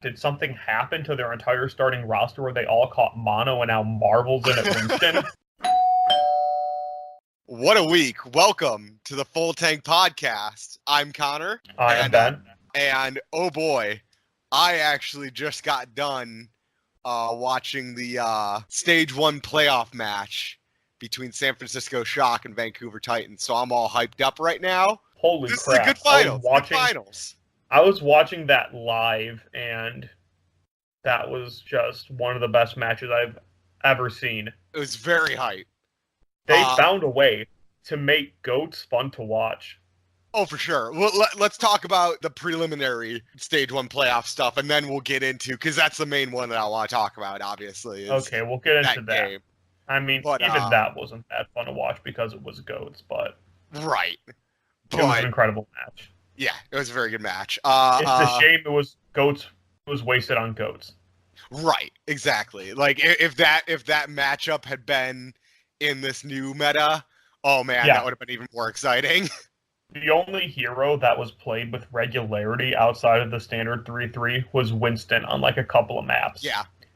did something happen to their entire starting roster where they all caught mono and now Marvel's in at Winston? What a week. Welcome to the Full Tank Podcast. I'm Connor. I am Ben. And oh boy, I actually just got done watching the Stage 1 playoff match between San Francisco Shock and Vancouver Titans. So I'm all hyped up right now. Holy this crap. This is a good final. Good finals. I was watching that live, and that was just one of the best matches I've ever seen. It was very hype. They found a way to make GOATs fun to watch. Oh, for sure. Well, let's talk about the preliminary Stage 1 playoff stuff, and then we'll get into, because that's the main one that I want to talk about, obviously. Okay, we'll get into that. Game. I mean, but, even that wasn't that fun to watch because it was GOATs, but... Right. It was an incredible match. Yeah, it was a very good match. It's a shame it was GOATs. It was wasted on GOATs. Right, exactly. Like, if that matchup had been in this new meta, oh man, that would have been even more exciting. The only hero that was played with regularity outside of the standard 3-3 was Winston on like a couple of maps.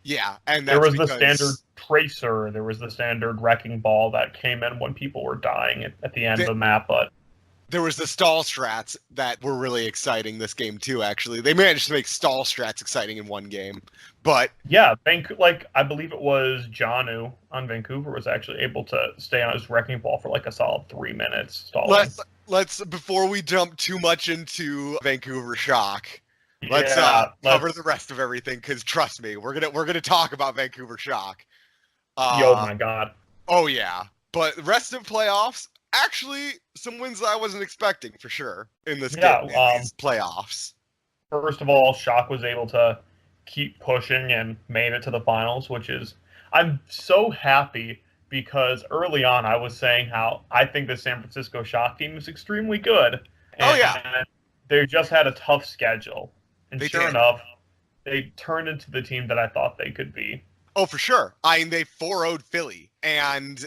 Yeah, and there was the standard Tracer, there was the standard Wrecking Ball that came in when people were dying at the end of the map, but... There was the stall strats that were really exciting this game too, actually. They managed to make stall strats exciting in one game, but... Yeah, I believe it was Janu on Vancouver was actually able to stay on his Wrecking Ball for like a solid 3 minutes stalling. Let's before we jump too much into Vancouver Shock, let's cover the rest of everything, because trust me, we're gonna talk about Vancouver Shock. Oh my god. Oh yeah. But the rest of playoffs, actually, some wins that I wasn't expecting for sure in this game, in these playoffs. First of all, Shock was able to keep pushing and made it to the finals, which is, I'm so happy because early on I was saying how I think the San Francisco Shock team is extrememely good. And they just had a tough schedule. And sure enough, they turned into the team that I thought they could be. Oh, for sure. I mean, they 4-0'd Philly, and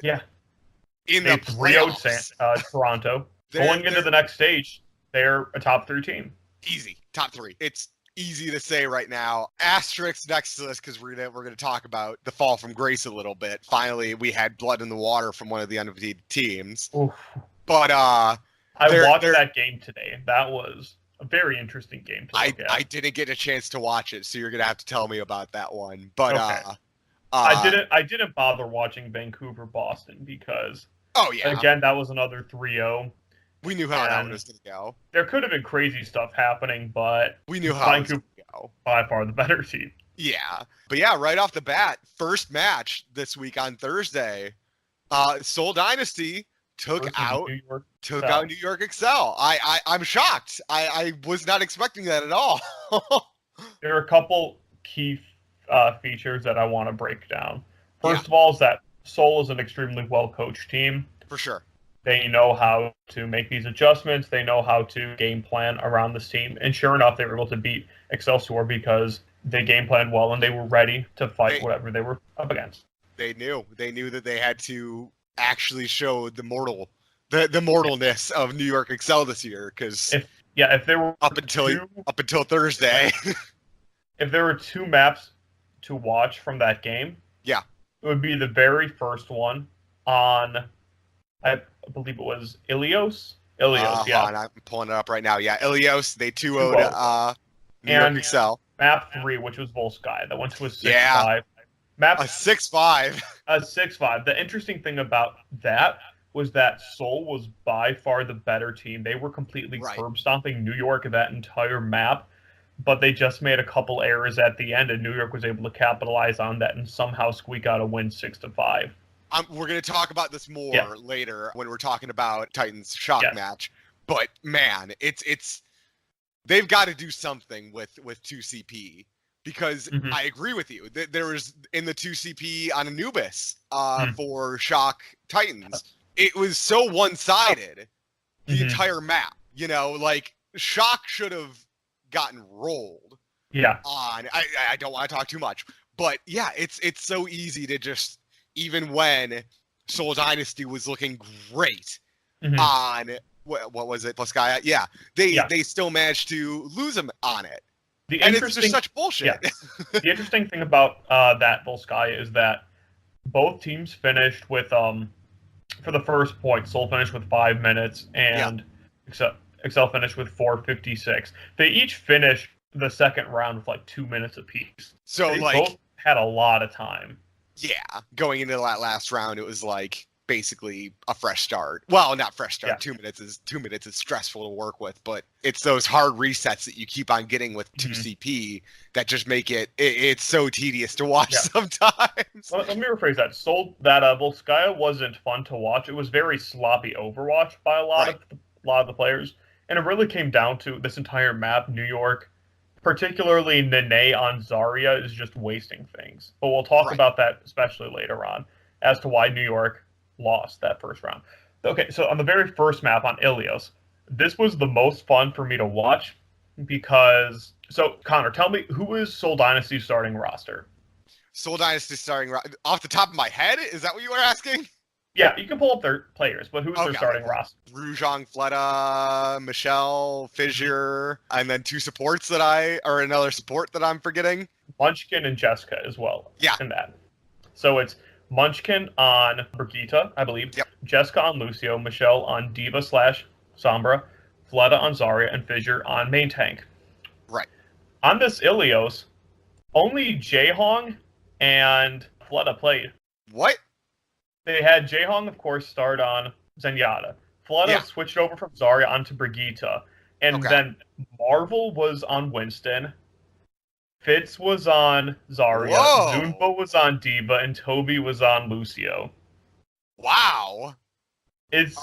in the playoffs, Toronto. Going into the next stage, they're a top 3 team. Easy. Top 3. It's easy to say right now. Asterisks next to this, because we're gonna talk about the fall from grace a little bit. Finally, we had blood in the water from one of the undefeated teams. Oof. But I watched that game today. That was a very interesting game to look at. I didn't get a chance to watch it, so you're gonna have to tell me about that one. But I didn't bother watching Vancouver Boston because again, that was another 3-0. We knew how that one was going to go. There could have been crazy stuff happening, but we knew how Vancouver was going to go. By far the better team. Yeah. But yeah, right off the bat, first match this week on Thursday, Seoul Dynasty took out New York Excel. I'm shocked. I was not expecting that at all. There are a couple key features that I want to break down. First of all is that Seoul is an extremely well-coached team. For sure. They know how to make these adjustments. They know how to game plan around this team. And sure enough, they were able to beat Excelsior because they game planned well and they were ready to fight whatever they were up against. They knew that they had to actually show the mortalness of New York Excel this year, because if there were up until Thursday, if there were 2 maps to watch from that game, it would be the very first one on, I believe it was Ilios. I'm pulling it up right now. Yeah, Ilios. They 2-0'd New York Excel. Map 3, which was Volsky, that went to a 6-5. Map a 6-5. A 6-5. The interesting thing about that was that Seoul was by far the better team. They were completely curb stomping New York that entire map, but they just made a couple errors at the end, and New York was able to capitalize on that and somehow squeak out a win 6-5. We're going to talk about this more later when we're talking about Titans Shock match. But man, it's they've got to do something with 2CP, because I agree with you. There was in the 2CP on Anubis for Shock Titans, it was so one-sided the entire map. You know, like Shock should have gotten rolled. I don't want to talk too much, but yeah, it's so easy to just, even when Seoul Dynasty was looking great on what was it, Plaskaya? They still managed to lose him on it. And it's just such bullshit. Yeah, the interesting thing about that Volskaya is that both teams finished with for the first point, Seoul finished with 5 minutes, and Excel finished with 4:56. They each finished the second round with like 2 minutes apiece. So they like both had a lot of time. Yeah, going into that last round, it was like basically a fresh start. Well, not fresh start. 2 minutes is stressful to work with, but it's those hard resets that you keep on getting with 2CP that just make it's so tedious to watch sometimes. Let me rephrase that. Volskaya wasn't fun to watch. It was very sloppy Overwatch by a lot of the players, and it really came down to this entire map. New York, particularly Nene on Zarya, is just wasting things. But we'll talk about that especially later on as to why New York lost that first round. Okay, so on the very first map on Ilios, this was the most fun for me to watch because... So, Connor, tell me, who is Seoul Dynasty's starting roster? Seoul Dynasty's starting off the top of my head? Is that what you were asking? Yeah, you can pull up their players, but who's their starting roster? Rujong, Fleta, Michelle, Fissure, and then two supports another support that I'm forgetting. Munchkin and Jessica as well. Yeah. In that. So it's Munchkin on Brigitte, I believe. Yep. Jessica on Lucio, Michelle on Diva/Sombra, Fleta on Zarya, and Fissure on main tank. Right. On this Ilios, only Jaehong and Fleta played. What? They had Jaehong, of course, start on Zenyatta. Fleta switched over from Zarya onto Brigitte. And then Marvel was on Winston. Fitz was on Zarya. Zunbo was on Diva. And Toby was on Lucio. Wow. It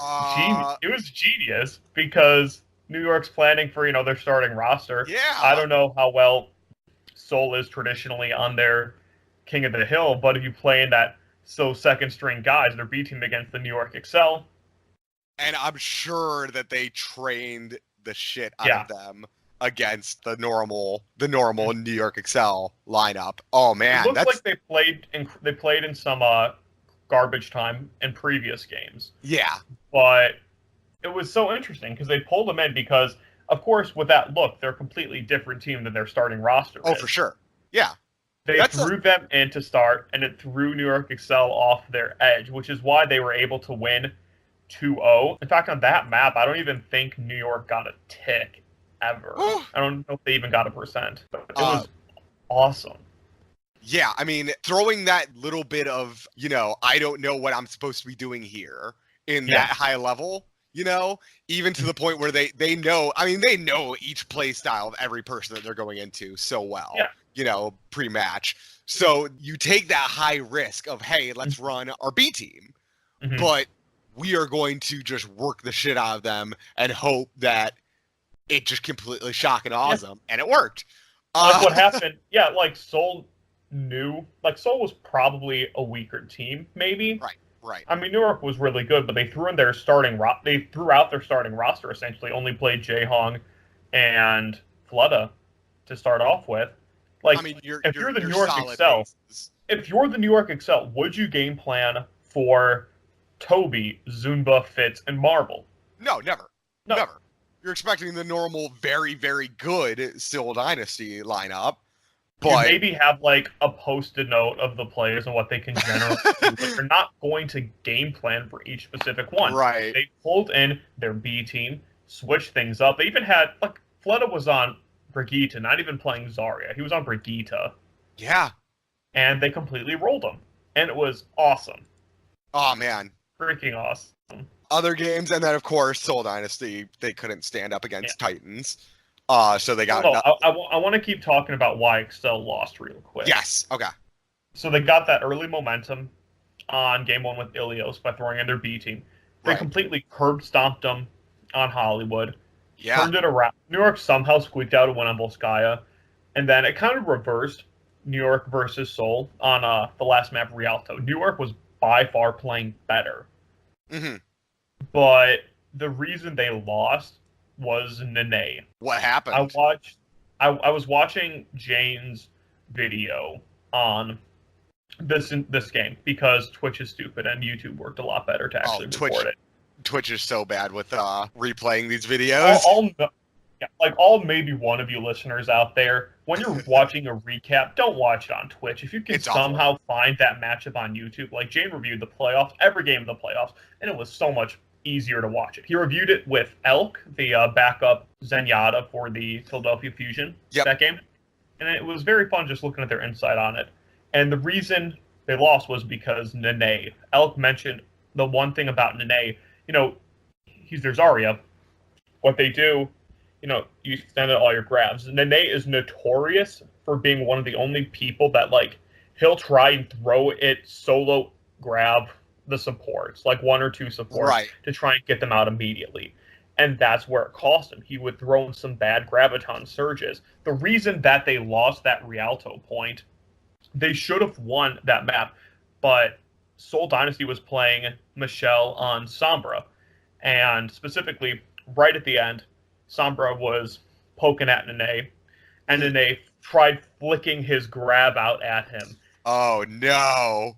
was genius because New York's planning for, their starting roster. Yeah. I don't know how well Seoul is traditionally on their King of the Hill, but if you play in that second string guys, they're beating against the New York Excel. And I'm sure that they trained the shit out of them against the normal New York Excel lineup. Oh man, it looks like they played in some garbage time in previous games. Yeah, but it was so interesting because they pulled them in because, of course, with that look, they're a completely different team than their starting roster. Oh, for sure. Yeah. They threw them in to start, and it threw New York Excel off their edge, which is why they were able to win 2-0. In fact, on that map, I don't even think New York got a tick ever. I don't know if they even got a %. But it was awesome. Yeah, I mean, throwing that little bit of, I don't know what I'm supposed to be doing here in that high level, even to the point where they know each play style of every person that they're going into so well. Yeah. Pre-match. So you take that high risk of, hey, let's run our B team, but we are going to just work the shit out of them and hope that it just completely shock and awe them, and it worked. Like what happened, Seoul knew, Seoul was probably a weaker team, maybe. Right. I mean, New York was really good, but they threw in their they threw out their starting roster, essentially, only played Jaehong and Fleta to start off with. If you're the New York Excel, would you game plan for Toby, Zunba, Fitz, and Marvel? No, never. You're expecting the normal, very, very good Seoul Dynasty lineup, but you maybe have a post-it note of the players and what they can generate, but you're not going to game plan for each specific one. Right. They pulled in their B team, switched things up. They even had Fleta was on Brigitte, not even playing Zarya. He was on Brigitte. Yeah. And they completely rolled him. And it was awesome. Oh, man. Freaking awesome. Other games, and then, of course, Seoul Dynasty, they couldn't stand up against Titans. So they got... I want to keep talking about why Excel lost real quick. Yes, okay. So they got that early momentum on Game 1 with Ilios by throwing in their B team. They completely curb-stomped them on Hollywood. Yeah. Turned it around. New York somehow squeaked out a win on Volskaya. And then it kind of reversed New York versus Seoul on the last map, Rialto. New York was by far playing better. But the reason they lost was Nene. What happened? I was watching Jane's video on this game because Twitch is stupid and YouTube worked a lot better to actually record it. Twitch is so bad with replaying these videos. Yeah, like all maybe one of you listeners out there, when you're watching a recap, don't watch it on Twitch. If you can It's awful. somehow find that matchup on YouTube, like Jane reviewed the playoffs, every game of the playoffs, and it was so much easier to watch it. He reviewed it with Elk, the backup Zenyatta for the Philadelphia Fusion, that game, and it was very fun just looking at their insight on it. And the reason they lost was because Nene. Elk mentioned the one thing about Nene, he's their Zarya. What they do, you extend all your grabs. Nene is notorious for being one of the only people that, he'll try and throw it solo grab the supports, like one or two supports, to try and get them out immediately. And that's where it cost him. He would throw in some bad graviton surges. The reason that they lost that Rialto point, they should have won that map, but Seoul Dynasty was playing Michelle on Sombra. And specifically, right at the end, Sombra was poking at Nene, and Nene tried flicking his grab out at him. Oh no!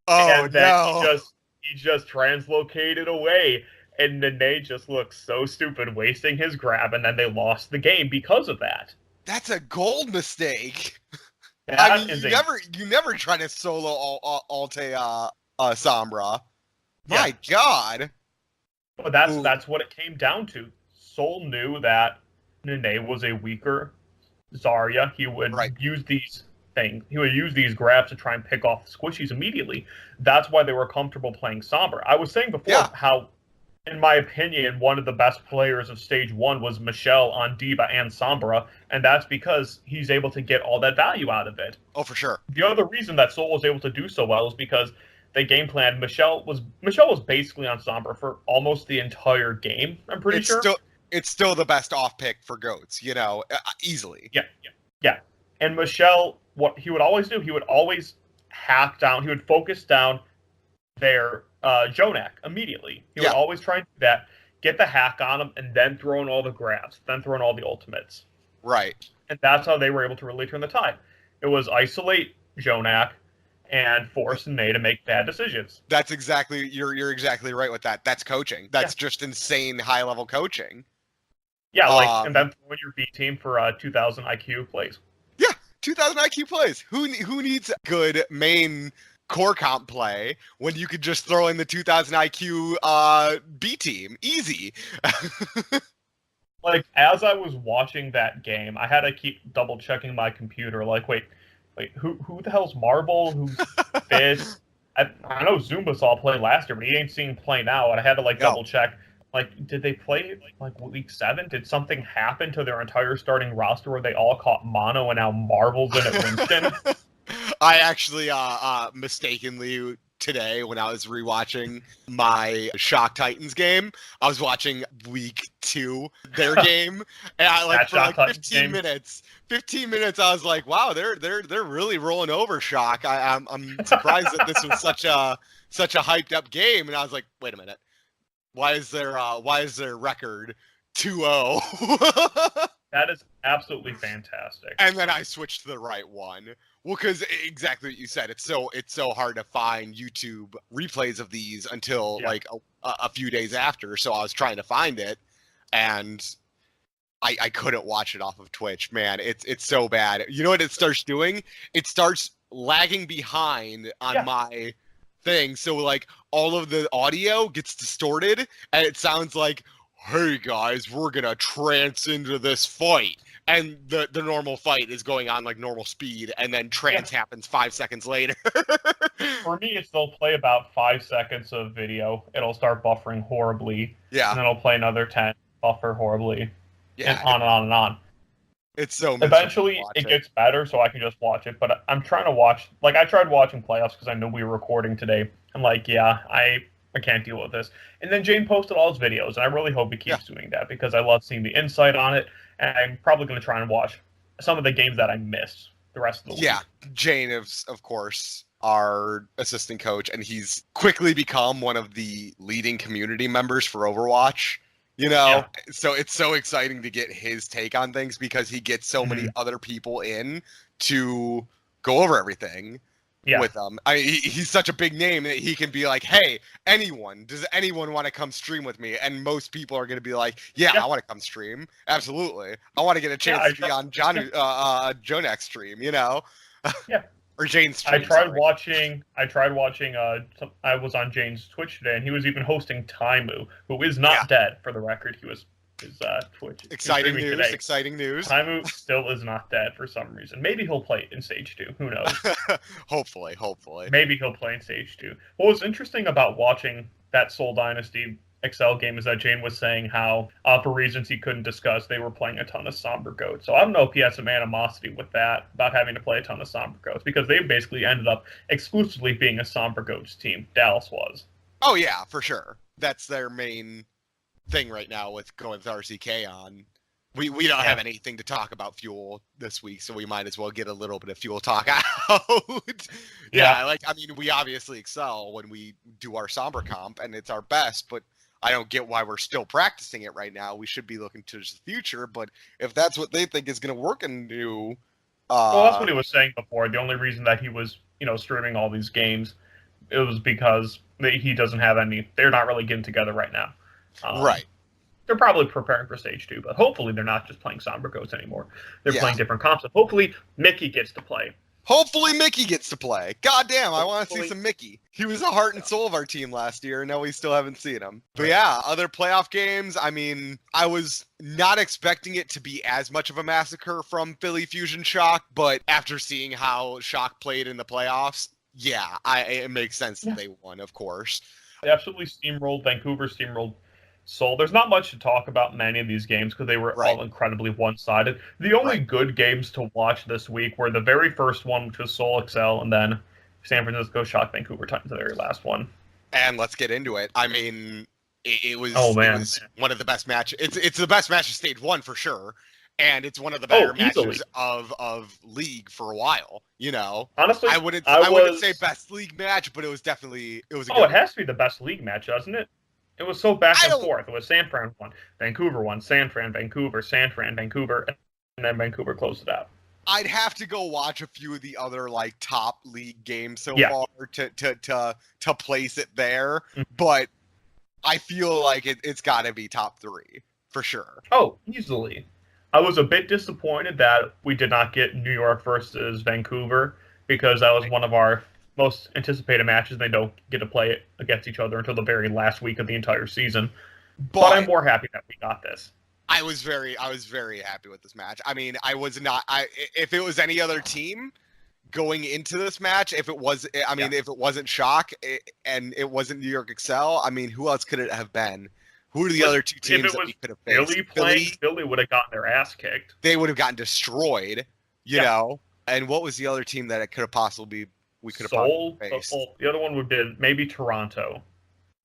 And then he just translocated away, and Nene just looked so stupid, wasting his grab, and then they lost the game because of that. That's a gold mistake. I mean, you never try to solo Alte Sombra. My God. But that's what it came down to. Sol knew that Nene was a weaker Zarya. He would use these things. He would use these grabs to try and pick off the squishies immediately. That's why they were comfortable playing Sombra. I was saying before how, in my opinion, one of the best players of Stage 1 was Michelle on D.Va and Sombra, and that's because he's able to get all that value out of it. Oh, for sure. The other reason that Sol was able to do so well is because they game planned. Michelle was basically on Sombra for almost the entire game, I'm pretty sure. It's still the best off pick for goats, easily. Yeah. And Michelle, what he would always do, he would always hack down, he would focus down their Jonak immediately. He would always try and do that, get the hack on him, and then throw in all the grabs, then throw in all the ultimates. Right. And that's how they were able to really turn the tide. It was isolate Jonak and force Nene to make bad decisions. That's exactly, you're exactly right with that. That's coaching. That's just insane high-level coaching. Yeah, and then throw in your B team for 2,000 IQ plays. Yeah, 2,000 IQ plays. Who needs good main core comp play when you could just throw in the 2,000 IQ B team? Easy. As I was watching that game, I had to keep double checking my computer. Wait, who the hell's Marble? Who's Fizz? I know Zumba saw play last year, but he ain't seen play now. And I had to double check. Did they play week 7? Did something happen to their entire starting roster where they all caught mono and now Marvel's in at Winston? I actually mistakenly today when I was rewatching my Shock Titans game, I was watching week 2 their game, and I for 15 minutes. 15 minutes, I was like, "Wow, they're really rolling over Shock." I'm surprised that this was such a hyped up game, and I was like, "Wait a minute, why is their record 2-0?" That is absolutely fantastic. And then I switched to the right one. Well, because exactly what you said, it's so hard to find YouTube replays of these until a few days after. So I was trying to find it, and I couldn't watch it off of Twitch. Man, it's so bad. You know what it starts doing? It starts lagging behind on my thing. So all of the audio gets distorted, and it sounds like, "Hey guys, we're gonna trance into this fight," and the normal fight is going on normal speed, and then trance happens 5 seconds later. For me, they'll play about 5 seconds of video. It'll start buffering horribly. Yeah. And then it'll play another 10, buffer horribly. Yeah. And on and on and on. It's so eventually it gets better, so I can just watch it. But I'm trying to watch. I tried watching playoffs because I knew we were recording today. I'm like, I can't deal with this. And then Jane posted all his videos, and I really hope he keeps doing that because I love seeing the insight on it. And I'm probably going to try and watch some of the games that I missed the rest of the week. Yeah, Jane is, of course, our assistant coach, and he's quickly become one of the leading community members for Overwatch. So it's so exciting to get his take on things because he gets so many other people in to go over everything. with them. He's such a big name that he can be like, hey, does anyone want to come stream with me? And most people are going to be like, yeah, I want to come stream. Absolutely. I want to get a chance to be on Jonek's stream, you know? Yeah. Or Jane's stream. I tried watching, I was on Jane's Twitch today, and he was even hosting Taimu, who is not dead, for the record. He was his Twitch. Exciting news, today. Exciting news. Taimu still is not dead for some reason. Maybe he'll play in Stage 2. Who knows? Hopefully. Maybe he'll play in Stage 2. What was interesting about watching that Seoul Dynasty XL game is that Jane was saying how, for reasons he couldn't discuss, they were playing a ton of Somber Goats. So I don't know if he has some animosity with that, about having to play a ton of Somber Goats, because they basically ended up exclusively being a Somber Goats team. Dallas was. Oh, yeah, for sure. That's their main thing right now with going with RCK on. We don't have anything to talk about Fuel this week, so we might as well get a little bit of Fuel talk out. We obviously excel when we do our Somber comp, and it's our best, but I don't get why we're still practicing it right now. We should be looking to the future, but if that's what they think is going to work and do... well, that's what he was saying before. The only reason that he was, streaming all these games, it was because he doesn't have any... They're not really getting together right now. Right. They're probably preparing for Stage 2, but hopefully they're not just playing Somber Goats anymore. They're playing different comps, and hopefully Mickey gets to play. God damn, I want to see some Mickey. He was the heart and soul of our team last year, and now we still haven't seen him. But yeah, other playoff games, I was not expecting it to be as much of a massacre from Philly Fusion Shock, but after seeing how Shock played in the playoffs, it makes sense that they won, of course. They absolutely steamrolled Vancouver, steamrolled Seoul. There's not much to talk about in many of these games because they were all incredibly one-sided. The only good games to watch this week were the very first one, which was Seoul XL, and then San Francisco Shock Vancouver Titans, the very last one. And let's get into it. It was one of the best matches. It's the best match of Stage 1 for sure, and it's one of the better matches of League for a while. Honestly, I wouldn't say best League match, but it was definitely a good it has to be the best League match, doesn't it? It was so back and forth. It was San Fran won, Vancouver won, San Fran, Vancouver, and then Vancouver closed it out. I'd have to go watch a few of the other top League games so far to place it there, but I feel like it's got to be top 3 for sure. Oh, easily. I was a bit disappointed that we did not get New York versus Vancouver because that was one of our most anticipated matches. They don't get to play it against each other until the very last week of the entire season. But I'm more happy that we got this. I was very happy with this match. I was not. If it was any other team going into this match, if it wasn't Shock and it wasn't New York XL, who else could it have been? Who are the other two teams that we could have faced? Philly would have gotten their ass kicked. They would have gotten destroyed. You know. And what was the other team that it could have possibly we could have faced? The other one would have been maybe Toronto.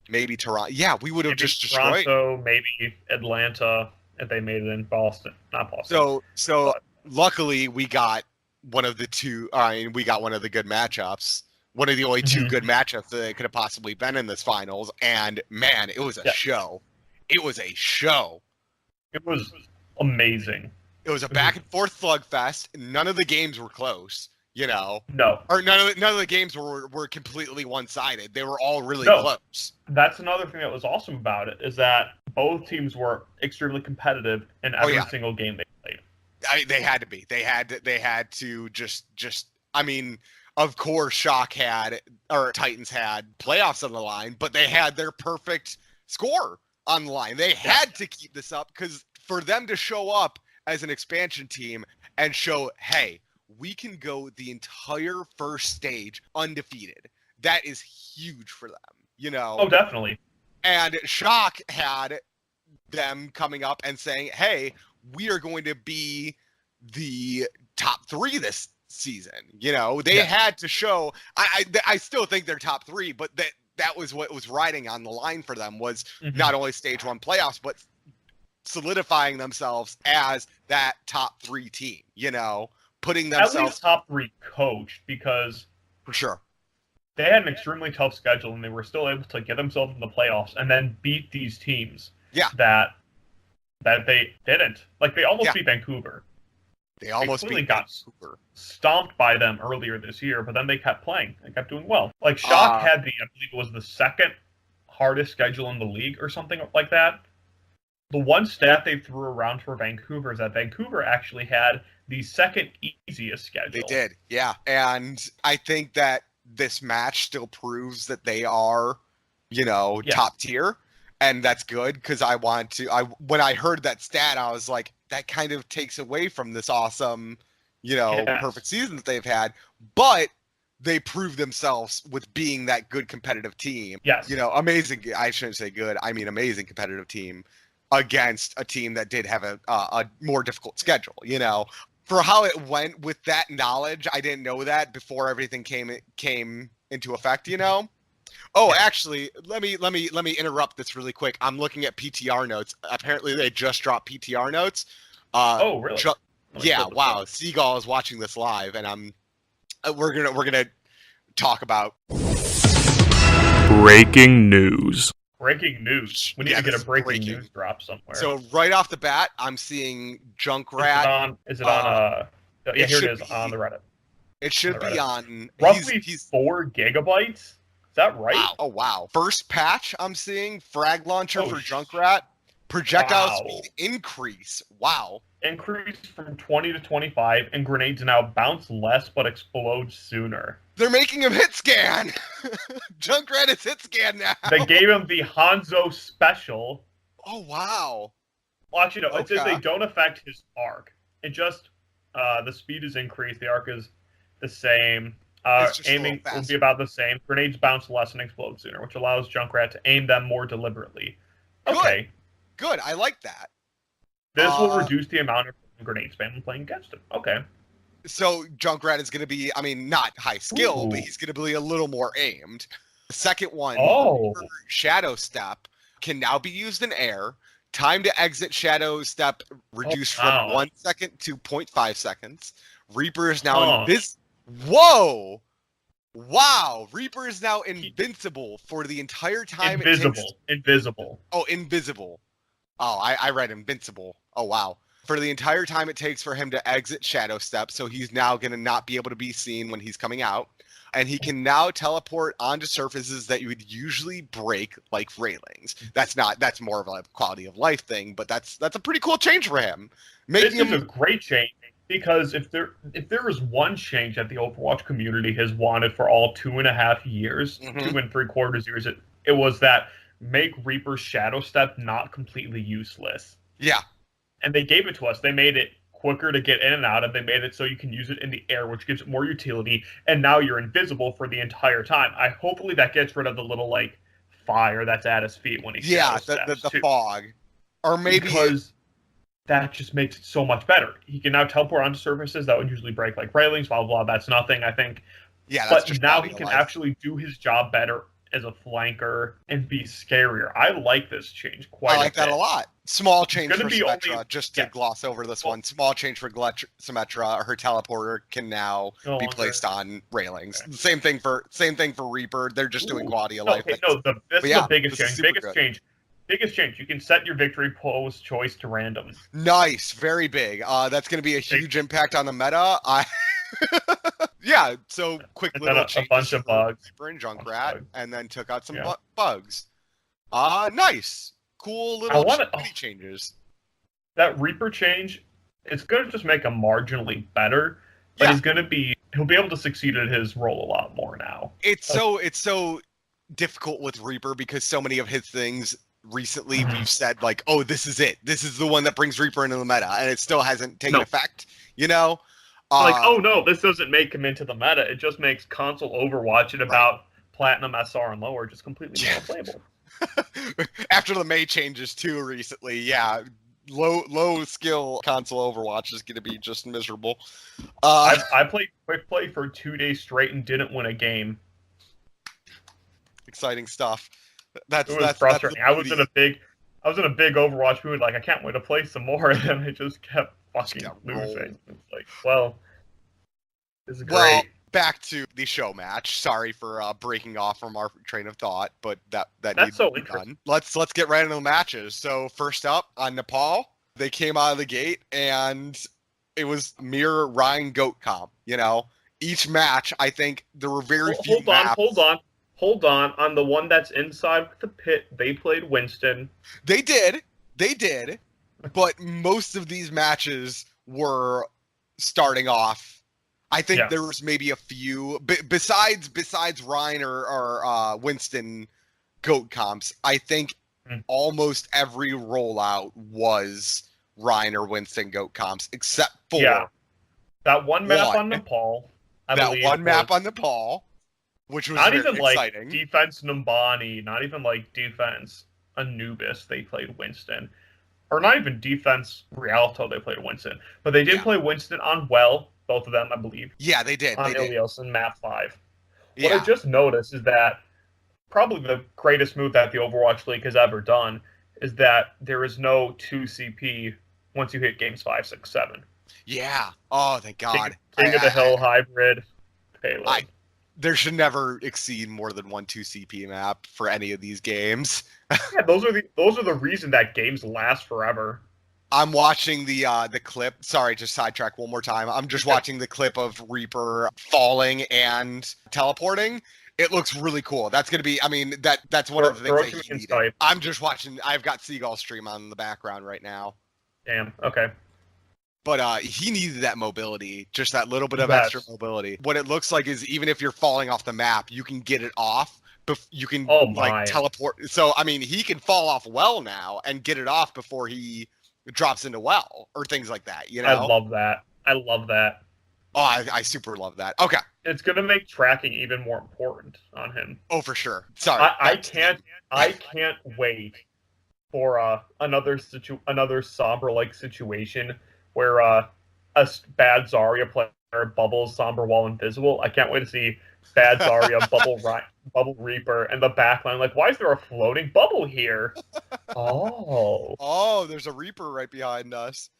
Yeah, we would have just destroyed. Toronto, maybe Atlanta if they made it in Boston. Not Boston. So luckily we got one of the two. We got one of the good matchups. One of the only two good matchups that could have possibly been in this finals. And man, it was a show. It was a show. It was amazing. It was a back and forth slugfest. None of the games were close. No. Or none of the games were completely one-sided. They were all really close. That's another thing that was awesome about it, is that both teams were extremely competitive in every single game they played. They had to be. They had to just of course Titans had playoffs on the line, but they had their perfect score on the line. They had to keep this up because for them to show up as an expansion team and show, hey, we can go the entire first stage undefeated. That is huge for them, Oh, definitely. And Shock had them coming up and saying, hey, we are going to be the top 3 this season. They had to show, I still think they're top 3, but that was what was riding on the line for them was not only stage 1 playoffs, but solidifying themselves as that top 3 team, putting themselves at least top 3 coached, because for sure they had an extremely tough schedule and they were still able to get themselves in the playoffs and then beat these teams that they didn't. They almost beat Vancouver. They almost completely beat got Vancouver. stomped by them earlier this year, but then they kept playing and kept doing well. Like Shock had I believe it was the second hardest schedule in the league or something like that. The one stat they threw around for Vancouver is that Vancouver actually had the second easiest schedule. They did, yeah. And I think that this match still proves that they are, top tier. And that's good because when I heard that stat, I was like, that kind of takes away from this awesome, perfect season that they've had. But they proved themselves with being that good competitive team. Yes. Amazing. I shouldn't say good. I mean, amazing competitive team against a team that did have a more difficult schedule, For how it went with that knowledge, I didn't know that before everything came into effect, Oh, actually, let me interrupt this really quick. I'm looking at PTR notes. Apparently, they just dropped PTR notes. Oh, really? Yeah. Wow. Seagull is watching this live, and we're gonna talk about breaking news. Breaking news. We need to get a breaking news drop somewhere. So right off the bat, I'm seeing Junkrat. Is it on? Yeah, here it is on the Reddit. It should be on roughly 4 gigabytes. Is that right? Wow. Oh wow! First patch I'm seeing frag launcher for Junkrat. Projectile speed increase. Wow. Increase from 20 to 25, and grenades now bounce less but explode sooner. They're making him hit scan. Junkrat is hit scan now. They gave him the Hanzo special. Oh wow. Watch it. It says they don't affect his arc. It just the speed is increased. The arc is the same. Aiming will be about the same. Grenades bounce less and explode sooner, which allows Junkrat to aim them more deliberately. Okay. Good. I like that. This will reduce the amount of grenade spam when playing against him. Okay. So Junkrat is going to be, not high skill, but he's going to be a little more aimed. The second one, Shadow Step, can now be used in air. Time to exit Shadow Step reduced from 1 second to 0.5 seconds. Reaper is now Whoa! Wow! Reaper is now invincible for the entire time. Invisible. Oh, invisible. Oh, I read invincible. Oh, wow. For the entire time it takes for him to exit Shadow Step, so he's now going to not be able to be seen when he's coming out. And he can now teleport onto surfaces that you would usually break, like railings. That's more of a quality of life thing, but that's a pretty cool change for him. This is a great change, because if there is one change that the Overwatch community has wanted for all 2.5 years, 2 3/4 years, it was that make Reaper's Shadow Step not completely useless. Yeah. And they gave it to us. They made it quicker to get in and out of. They made it so you can use it in the air, which gives it more utility. And now you're invisible for the entire time. Hopefully that gets rid of the little, fire that's at his feet when he shadow steps, the fog. Or maybe... Because that just makes it so much better. He can now teleport onto surfaces that would usually break, like railings, blah, blah, blah. That's nothing, I think. Yeah, that's but now he can actually do his job better as a flanker and be scarier. I like this change quite a bit. I like that a lot. Small change for Symmetra, just to gloss over this one. Small change for Symmetra. Her teleporter can now be placed on railings. Okay. Same thing for Reaper. They're just doing quality of life. Okay, this is the biggest change. Biggest change. You can set your victory pose choice to random. Nice. Very big. That's going to be a huge impact on the meta. Yeah, so quick little change. A bunch of bugs. Reaper and Junkrat, and then took out some bugs. Nice. Cool little changes. That Reaper change, it's going to just make him marginally better, but he'll be able to succeed at his role a lot more now. It's so difficult with Reaper because so many of his things recently we've said oh, this is it. This is the one that brings Reaper into the meta, and it still hasn't taken effect, oh no, this doesn't make him into the meta. It just makes console Overwatch at about Platinum SR and lower just completely unplayable. After the May changes too recently, low skill console Overwatch is going to be just miserable. I played quick play for 2 days straight and didn't win a game. Exciting stuff. That's frustrating. I was in a big Overwatch mood. I can't wait to play some more, and then I just kept fucking losing. It's this is great. Well, back to the show match. Sorry for breaking off from our train of thought, but that's needs to be done. Let's get right into the matches. So first up on Nepal, they came out of the gate, and it was mere Ryan goat comp. Each match, I think there were very few maps. Hold on. On the one that's inside the pit, they played Winston. They did, but most of these matches were starting off. I think there was maybe a few besides Ryan or Winston goat comps. I think almost every rollout was Ryan or Winston goat comps, except for that one map on Nepal. One map on Nepal, which was not very even exciting. Like defense Numbani, not even like defense Anubis. They played Winston, or not even defense Rialto. They played Winston, but they did play Winston on both of them, I believe. Yeah, they did. On Ilios in map 5. Yeah. What I just noticed is that probably the greatest move that the Overwatch League has ever done is that there is no 2 CP once you hit games 5, 6, 7. Yeah. Oh, thank God. King of the Hill hybrid payload. There should never exceed more than 1 2 CP map for any of these games. Yeah, those are the reason that games last forever. I'm watching the clip. Sorry, just sidetrack one more time. I'm just watching the clip of Reaper falling and teleporting. It looks really cool. That's going to be, I mean, that's one of the things that he needed. I'm just watching, I've got Seagull stream on in the background right now. Damn, okay. But he needed that mobility, just that little bit of extra mobility. What it looks like is even if you're falling off the map, you can get it off. You can teleport. So, I mean, he can fall off well now and get it off before he drops into well or things like that. I love that. Oh, I super love that. Okay. It's going to make tracking even more important on him. Oh, for sure. Sorry. I can't wait for another Sombra-like situation where a bad Zarya player bubbles Sombra while invisible. I can't wait to see bad Zarya bubble Reaper and the backline. Like, why is there a floating bubble here? Oh, there's a Reaper right behind us.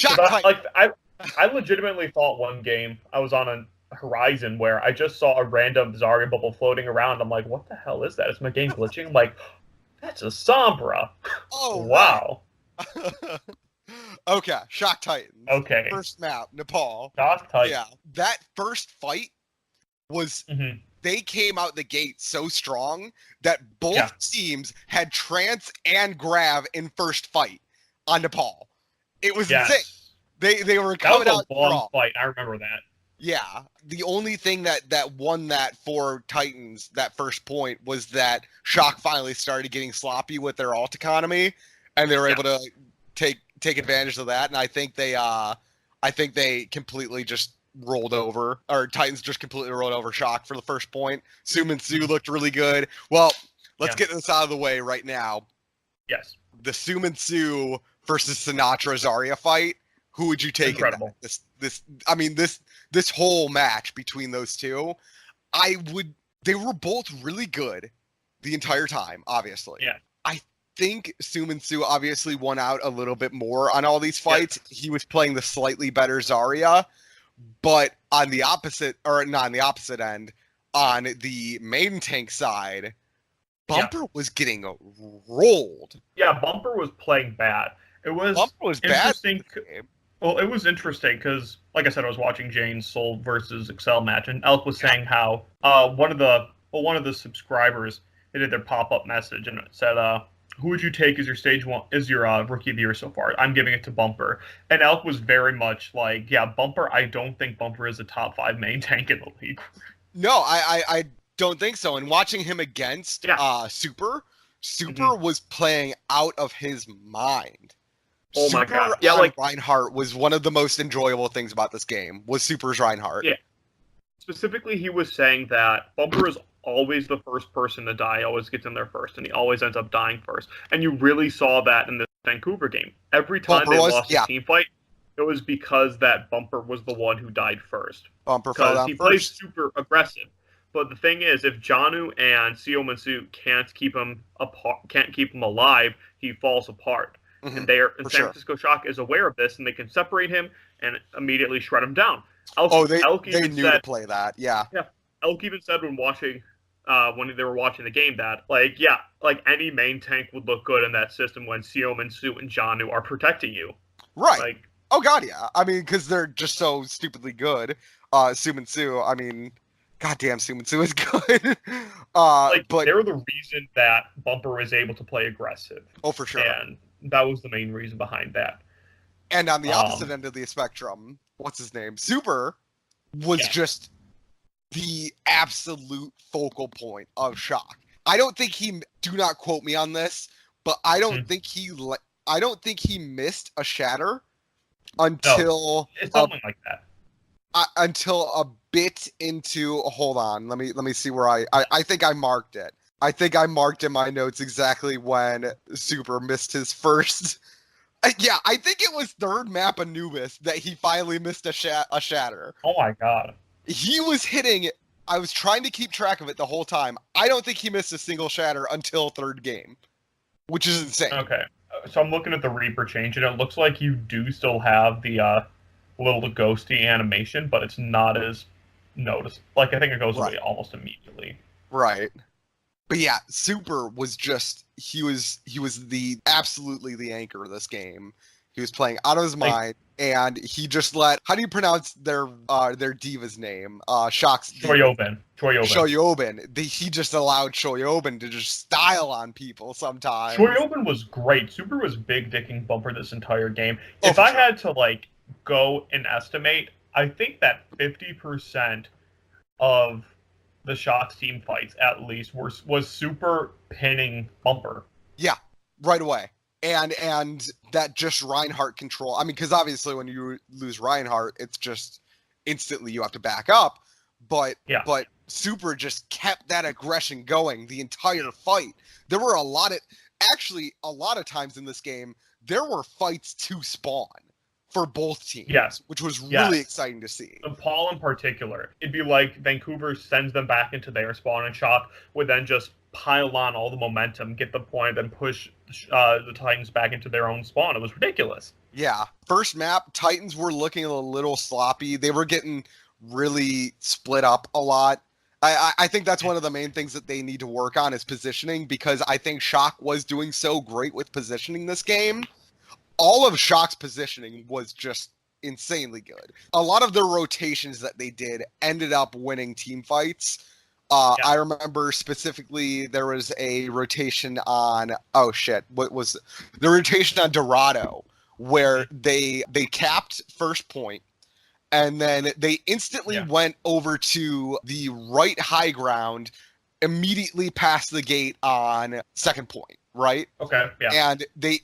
I legitimately thought one game I was on a Horizon where I just saw a random Zarya bubble floating around. I'm like, what the hell is that? Is my game glitching? I'm like, that's a Sombra. Oh, wow. Okay, Shock Titans. Okay. First map, Nepal. Shock Titans. Yeah, that first fight was... They came out the gate so strong that both teams had Trance and Grav in first fight on Nepal. It was insane. They were coming out a long fight. I remember that. Yeah. The only thing that won that for Titans, that first point, was that Shock finally started getting sloppy with their ult economy, and they were able to take advantage of that. And I think they completely just rolled over, or Titans just completely rolled over Shock for the first point. Suman Su looked really good. Well, let's get this out of the way right now. Yes. The Suman Su versus Sinatra Zarya fight. Who would you take in that? This whole match between those two, they were both really good the entire time, obviously. Yeah. I think Suman Su obviously won out a little bit more on all these fights. Yes. He was playing the slightly better Zarya, but on the opposite, or not on the opposite end, on the main tank side, Bumper was getting rolled. Yeah, Bumper was playing bad. Bumper was interesting. Well, it was interesting because, like I said, I was watching Jane's Soul versus Excel match, and Elk was saying how one of the subscribers, they did their pop-up message and it said, "Who would you take as your rookie of the year so far?" I'm giving it to Bumper, and Elk was very much like, "Yeah, Bumper. I don't think Bumper is a top 5 main tank in the league." No, I don't think so. And watching him against Super was playing out of his mind. Oh my god! Yeah, Reinhardt was one of the most enjoyable things about this game. Was Super's Reinhardt? Yeah. Specifically, he was saying that Bumper is always the first person to die. Always gets in there first, and he always ends up dying first. And you really saw that in the Vancouver game. Every time they lost a team fight, it was because that Bumper was the one who died first. Bumper fell down first. Because he plays super aggressive. But the thing is, if Janu and Siomansu can't keep him alive, he falls apart. Mm-hmm. And San Francisco Shock is aware of this, and they can separate him and immediately shred him down. They knew to play that, yeah. Yeah, Elk even said when they were watching the game that, any main tank would look good in that system when Siomansu and Janu are protecting you. Right. Oh god, yeah. I mean, because they're just so stupidly good. Suman Su, I mean, goddamn, Suman Su is good. Like, But they're the reason that Bumper was able to play aggressive. oh, for sure. And that was the main reason behind that. And on the opposite end of the spectrum, what's his name? Super was just the absolute focal point of Shock. I don't think do not quote me on this, but I don't think he missed a shatter until it's something like that. Until a bit into, hold on, let me see where I think I marked it. I think I marked in my notes exactly when Super missed his first. Yeah, I think it was third map Anubis that he finally missed a shatter. Oh my god. He was hitting. I was trying to keep track of it the whole time. I don't think he missed a single shatter until third game, which is insane. Okay, so I'm looking at the Reaper change, and it looks like you do still have the little ghosty animation, but it's not as noticed. Like, I think it goes away almost immediately. Right. But yeah, Super was just he was absolutely the anchor of this game. He was playing out of his mind, and he just let, how do you pronounce their diva's name? Shock's Shoyobin. He just allowed Shoyobin to just style on people sometimes. Shoyobin was great. Super was big dicking Bumper this entire game. If I had to like go and estimate, I think that 50% of the Shock's team fights, at least, was Super pinning Bumper. Yeah, right away. And that just Reinhardt control. I mean, because obviously when you lose Reinhardt, it's just instantly you have to back up. But Super just kept that aggression going the entire fight. There were a lot of times in this game, there were fights to spawn for both teams, which was really exciting to see. And Paul in particular, it'd be like Vancouver sends them back into their spawn, and Shock would then just pile on all the momentum, get the point, and push the Titans back into their own spawn. It was ridiculous. Yeah. First map, Titans were looking a little sloppy. They were getting really split up a lot. I think that's one of the main things that they need to work on is positioning, because I think Shock was doing so great with positioning this game. All of Shock's positioning was just insanely good. A lot of the rotations that they did ended up winning team fights. I remember specifically there was a rotation on, what was the rotation on Dorado, where they capped first point, and then they instantly went over to the right high ground immediately past the gate on second point. Right? Okay, yeah. And they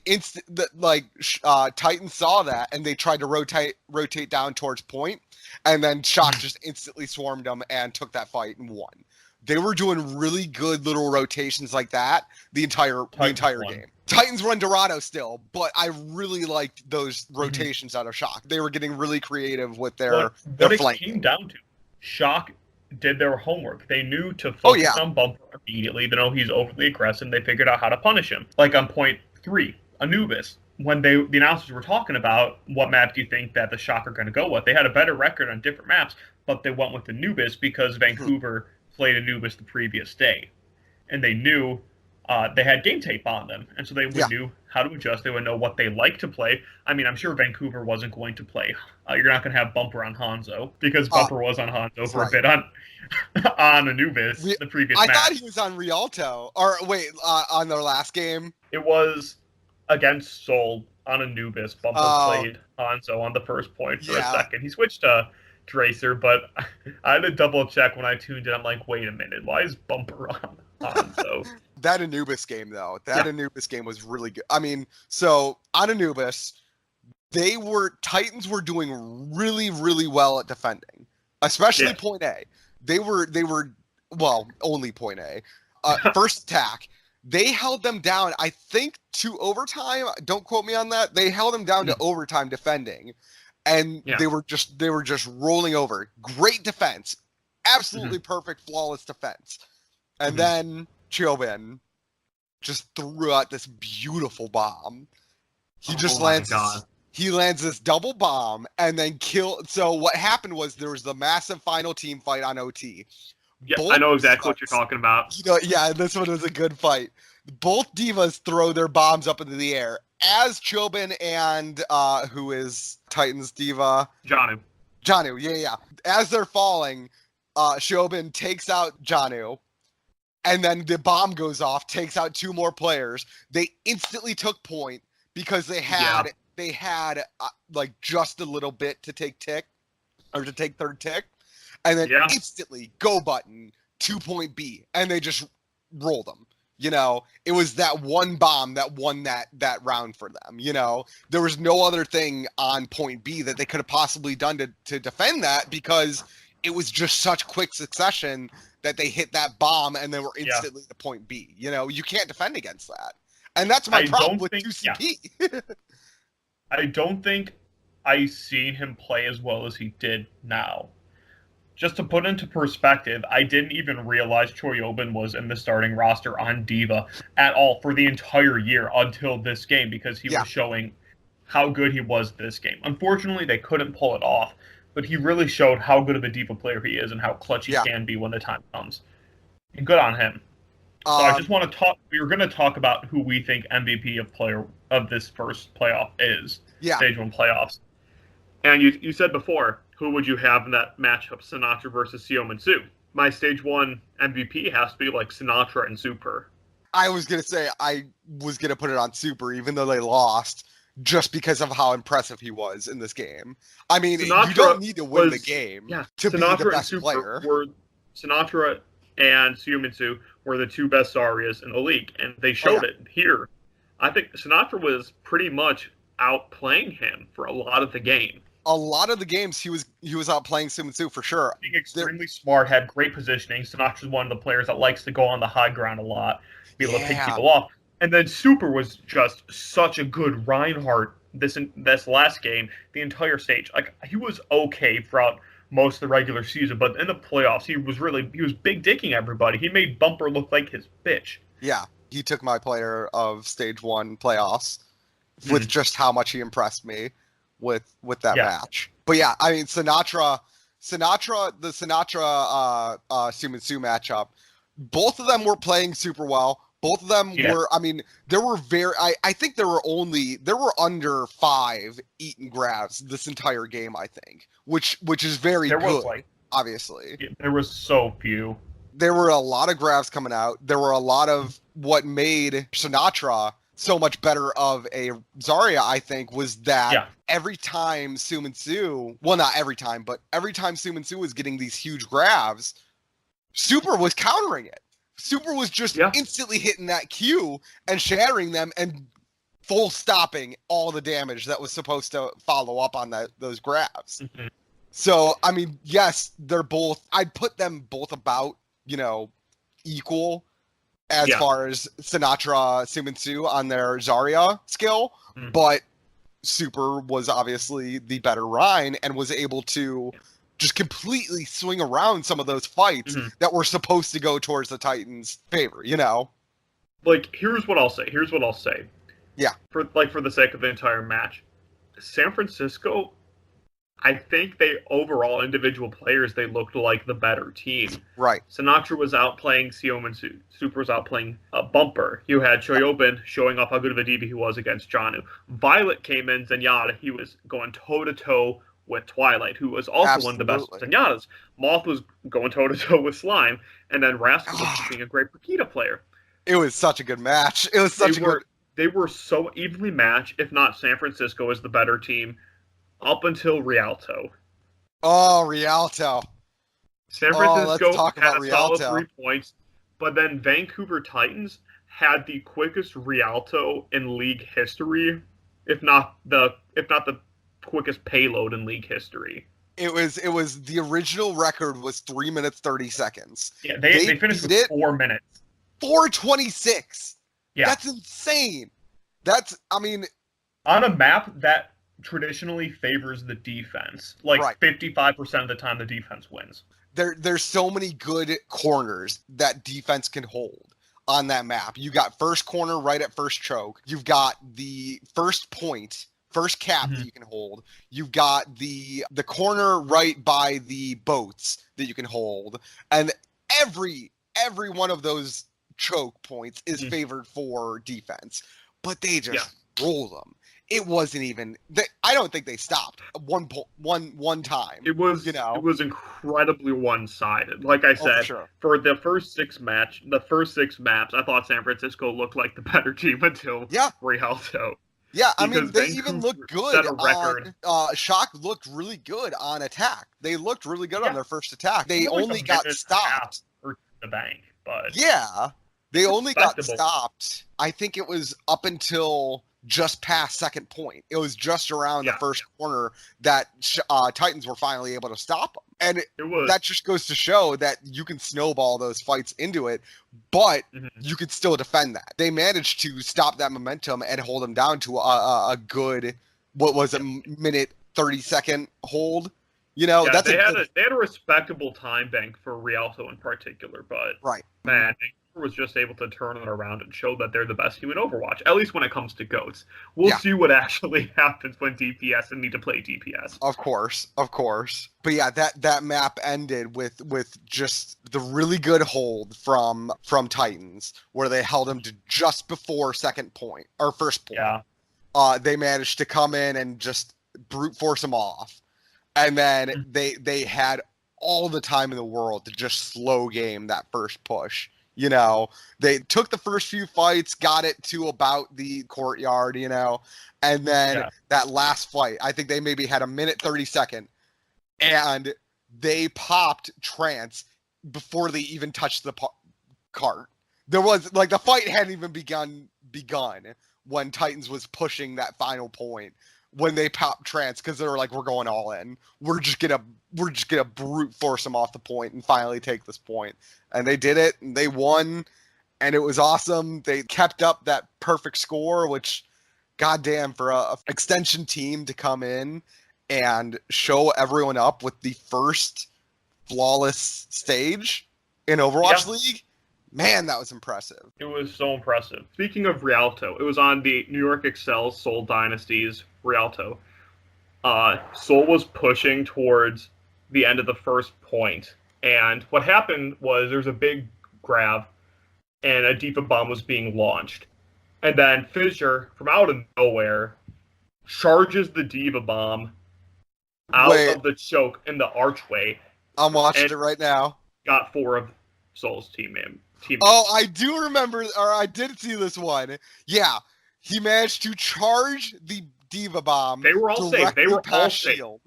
Titans saw that, and they tried to rotate down towards point, and then Shock just instantly swarmed them and took that fight and won. They were doing really good little rotations like that the entire game. Titans run Dorado still, but I really liked those rotations out of Shock. They were getting really creative with their flanking. What it came down to, Shock did their homework. They knew to focus on Bumper immediately. They know he's overly aggressive. They figured out how to punish him. Like on point 3, Anubis. When the announcers were talking about what map do you think that the Shock are going to go with, they had a better record on different maps, but they went with Anubis because Vancouver played Anubis the previous day. And they knew they had game tape on them. And so they knew how to adjust. They would know what they like to play. I mean, I'm sure Vancouver wasn't going to play. You're not going to have Bumper on Hanzo, because Bumper was on Hanzo for a bit on Anubis the previous match. I thought he was on Rialto. Or wait, on their last game? It was against Seoul on Anubis. Bumper played Hanzo on the first point for a second. He switched to Tracer, but I had to double check when I tuned in. I'm like, wait a minute, why is Bumper on Hanzo? That Anubis game, though, Anubis game was really good. I mean, so on Anubis, Titans were doing really, really well at defending, especially point A. They were only point A. First attack, they held them down, I think, to overtime. Don't quote me on that. They held them down to overtime defending, and they were just rolling over. Great defense, absolutely perfect, flawless defense. And then Chiobin just threw out this beautiful bomb. He just lands this double bomb and then So what happened was there was the massive final team fight on OT. Yeah, I know exactly what you're talking about. This one was a good fight. Both divas throw their bombs up into the air as Chiobin and who is Titans diva. Janu. Yeah. As they're falling, Xiaobin takes out Janu, and then the bomb goes off, takes out 2 more players. They instantly took point because they had like just a little bit to take tick, or to take third tick, and then instantly go button 2-point B, and they just rolled them. You know, it was that one bomb that won that round for them. You know, there was no other thing on point B that they could have possibly done to defend that, because it was just such quick succession that they hit that bomb and they were instantly to point B. You know, you can't defend against that. And that's my problem with 2CP. I don't think I've seen him play as well as he did now. Just to put into perspective, I didn't even realize Choyobin was in the starting roster on Diva at all for the entire year until this game, because he was showing how good he was this game. Unfortunately, they couldn't pull it off, but he really showed how good of a Diva player he is and how clutch he can be when the time comes. And good on him. So I just want to talk. We were going to talk about who we think MVP of this first playoff is. Stage 1 playoffs. And you said before, who would you have in that matchup, Sinatra versus Xiaominsu? My Stage 1 MVP has to be like Sinatra and Super. I was going to say, I was going to put it on Super, even though they lost, just because of how impressive he was in this game. I mean, Sinatra, you don't need to win the game to Sinatra be the best player. Sinatra and Xiaominsu were the 2 best Zarias in the league, and they showed it here. I think Sinatra was pretty much outplaying him for a lot of the game. A lot of the games he was outplaying Xiaominsu for sure. Being extremely smart, had great positioning. Sinatra's one of the players that likes to go on the high ground a lot, be able to pick people off. And then Super was just such a good Reinhardt this last game, the entire stage. Like, he was okay throughout most of the regular season, but in the playoffs, he was big dicking everybody. He made Bumper look like his bitch. Yeah, he took my player of Stage 1 playoffs with just how much he impressed me with that match. But yeah, I mean, the Sinatra Xiaominsu matchup, both of them were playing super well. Both of them were, I mean, there were I think there were under 5 eaten grabs this entire game, I think, which is very good, obviously. There was so few. There were a lot of grabs coming out. There were a lot of what made Sinatra so much better of a Zarya, I think, was that every time Xiaominsu, well, not every time, but every time Xiaominsu was getting these huge grabs, Super was countering it. Super was just instantly hitting that Q and shattering them and full stopping all the damage that was supposed to follow up on those grabs. Mm-hmm. So, I mean, yes, I'd put them both about, equal as far as Sinatra, Xiaominsu on their Zarya skill, but Super was obviously the better Rein and was able to just completely swing around some of those fights that were supposed to go towards the Titans' favor, Like, here's what I'll say. Yeah. For the sake of the entire match, San Francisco, I think they overall individual players, they looked like the better team. Right. Sinatra was outplaying Xiaominsu. Super was outplaying Bumper. You had Choyobin showing off how good of a DB he was against Janu. Violet came in, Zenyatta. He was going toe-to-toe with Twilight, who was also one of the best Zenyatas. Moth was going toe-to-toe with Slime, and then Rascal was being a great Brakita player. It was such a good match. They were so evenly matched, if not San Francisco is the better team, up until Rialto. Oh, Rialto. San Francisco had a solid 3 points, but then Vancouver Titans had the quickest Rialto in league history, if not the quickest payload in league history. It was the original record was 3 minutes 30 seconds. Yeah, they finished with 4 minutes. 4:26. Yeah. That's insane. On a map that traditionally favors the defense. 55% of the time the defense wins. There's so many good corners that defense can hold on that map. You got first corner right at first choke. You've got the first point, first cap that you can hold. You've got the corner right by the boats that you can hold. And every one of those choke points is favored for defense. But they just roll them. it wasn't even. I don't think they stopped one time. It was, it was incredibly one-sided. Like I said, for the first six maps, I thought San Francisco looked like the better team until Rialto. Yeah, I mean, they even looked good on... Shock looked really good on attack. They looked really good on their first attack. They only got stopped. For the bank, but... Yeah, they only got stopped. I think it was up until just past second point. It was just around the first corner that Titans were finally able to stop them. And that just goes to show that you can snowball those fights into it, but you could still defend that. They managed to stop that momentum and hold them down to a good, what was a minute 30-second hold. You know, they had a respectable time bank for Rialto in particular, but man, was just able to turn it around and show that they're the best team in Overwatch, at least when it comes to GOATs. We'll see what actually happens when DPS and need to play DPS. Of course. But yeah, that map ended with just the really good hold from Titans, where they held them to just before second point, or first point. Yeah. They managed to come in and just brute force them off. And then they had all the time in the world to just slow game that first push. You know, they took the first few fights, got it to about the courtyard, you know, and then that last fight, I think they maybe had a minute 30-second, and they popped Trance before they even touched the cart. There was, like, the fight hadn't even begun when Titans was pushing that final point, when they popped Trance, because they were like, we're going all in. We're just gonna brute force them off the point and finally take this point. And they did it, and they won, and it was awesome. They kept up that perfect score, which, goddamn, for a extension team to come in and show everyone up with the first flawless stage in Overwatch League, man, that was impressive. It was so impressive. Speaking of Rialto, it was on the New York Excel Seoul Dynasties Rialto. Seoul was pushing towards the end of the first point, and what happened was there was a big grab, and a Diva bomb was being launched. And then Fissure, from out of nowhere, charges the Diva bomb out of the choke in the archway. I'm watching it right now. Got 4 of Seoul's teammates. Oh, I do remember, or I did see this one. Yeah, he managed to charge the Diva bomb. They were all safe. They were all safe. Shield.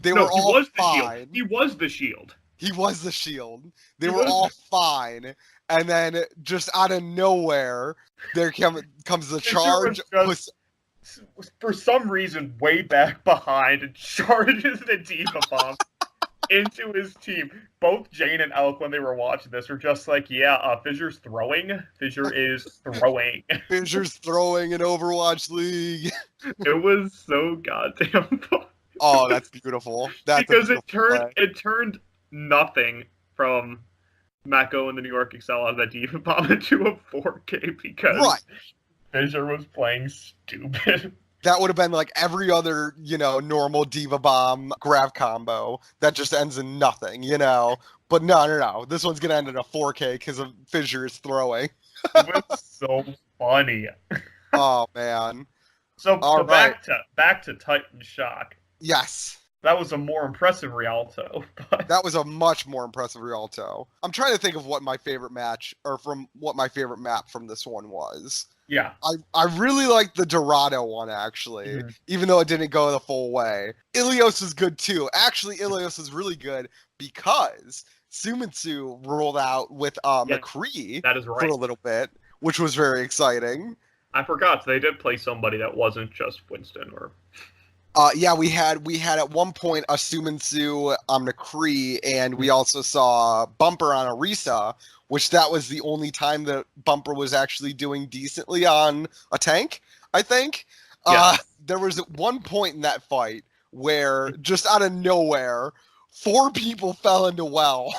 They were all fine. He was the shield. He was the shield. They were all fine. And then, just out of nowhere, there comes the charge. For some reason, way back behind, and charges the Diva bomb into his team. Both Jane and Elk, when they were watching this, were just like, Fissure's throwing. Fissure is throwing. Fissure's throwing in Overwatch League. It was so goddamn fun. Oh, that's beautiful. Because it turned nothing from Mako and the New York Excel out of that Diva bomb into a 4K because Fissure was playing stupid. That would have been like every other, normal Diva bomb grab combo that just ends in nothing, But no. This one's going to end in a 4K because of Fissure's throwing. It was so funny. Oh, man. So back to Titan Shock. Yes. That was a more impressive Rialto. That was a much more impressive Rialto. I'm trying to think of what my favorite map from this one was. Yeah. I really liked the Dorado one, actually, even though it didn't go the full way. Ilios is good, too. Actually, Ilios is really good because Sumitsu rolled out with McCree for a little bit, which was very exciting. I forgot. They did play somebody that wasn't just Winston or... we had at one point a Sumitsu on McCree, and we also saw Bumper on Arisa, which that was the only time that Bumper was actually doing decently on a tank, I think. There was at one point in that fight where, just out of nowhere, 4 people fell into well.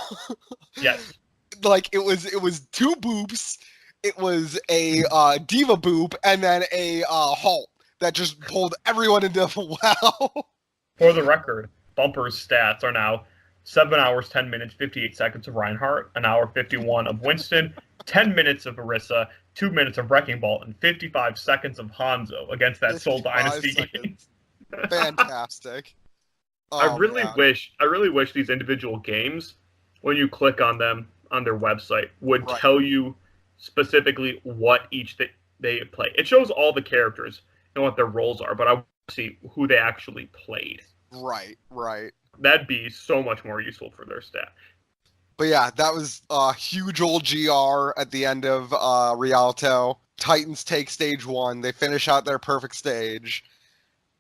Yes. Like, it was 2 boops, it was a Diva boop, and then a halt that just pulled everyone into the well. For the record, Bumper's stats are now 7 hours, 10 minutes, 58 seconds of Reinhardt, an hour 51 of Winston, 10 minutes of Orisa, 2 minutes of Wrecking Ball, and 55 seconds of Hanzo against that Seoul Dynasty game. Fantastic. I really wish these individual games, when you click on them on their website, would tell you specifically what each they play. It shows all the characters and what their roles are, but I want to see who they actually played. Right. That'd be so much more useful for their stat. But yeah, that was a huge old GR at the end of Rialto. Titans take stage 1. They finish out their perfect stage.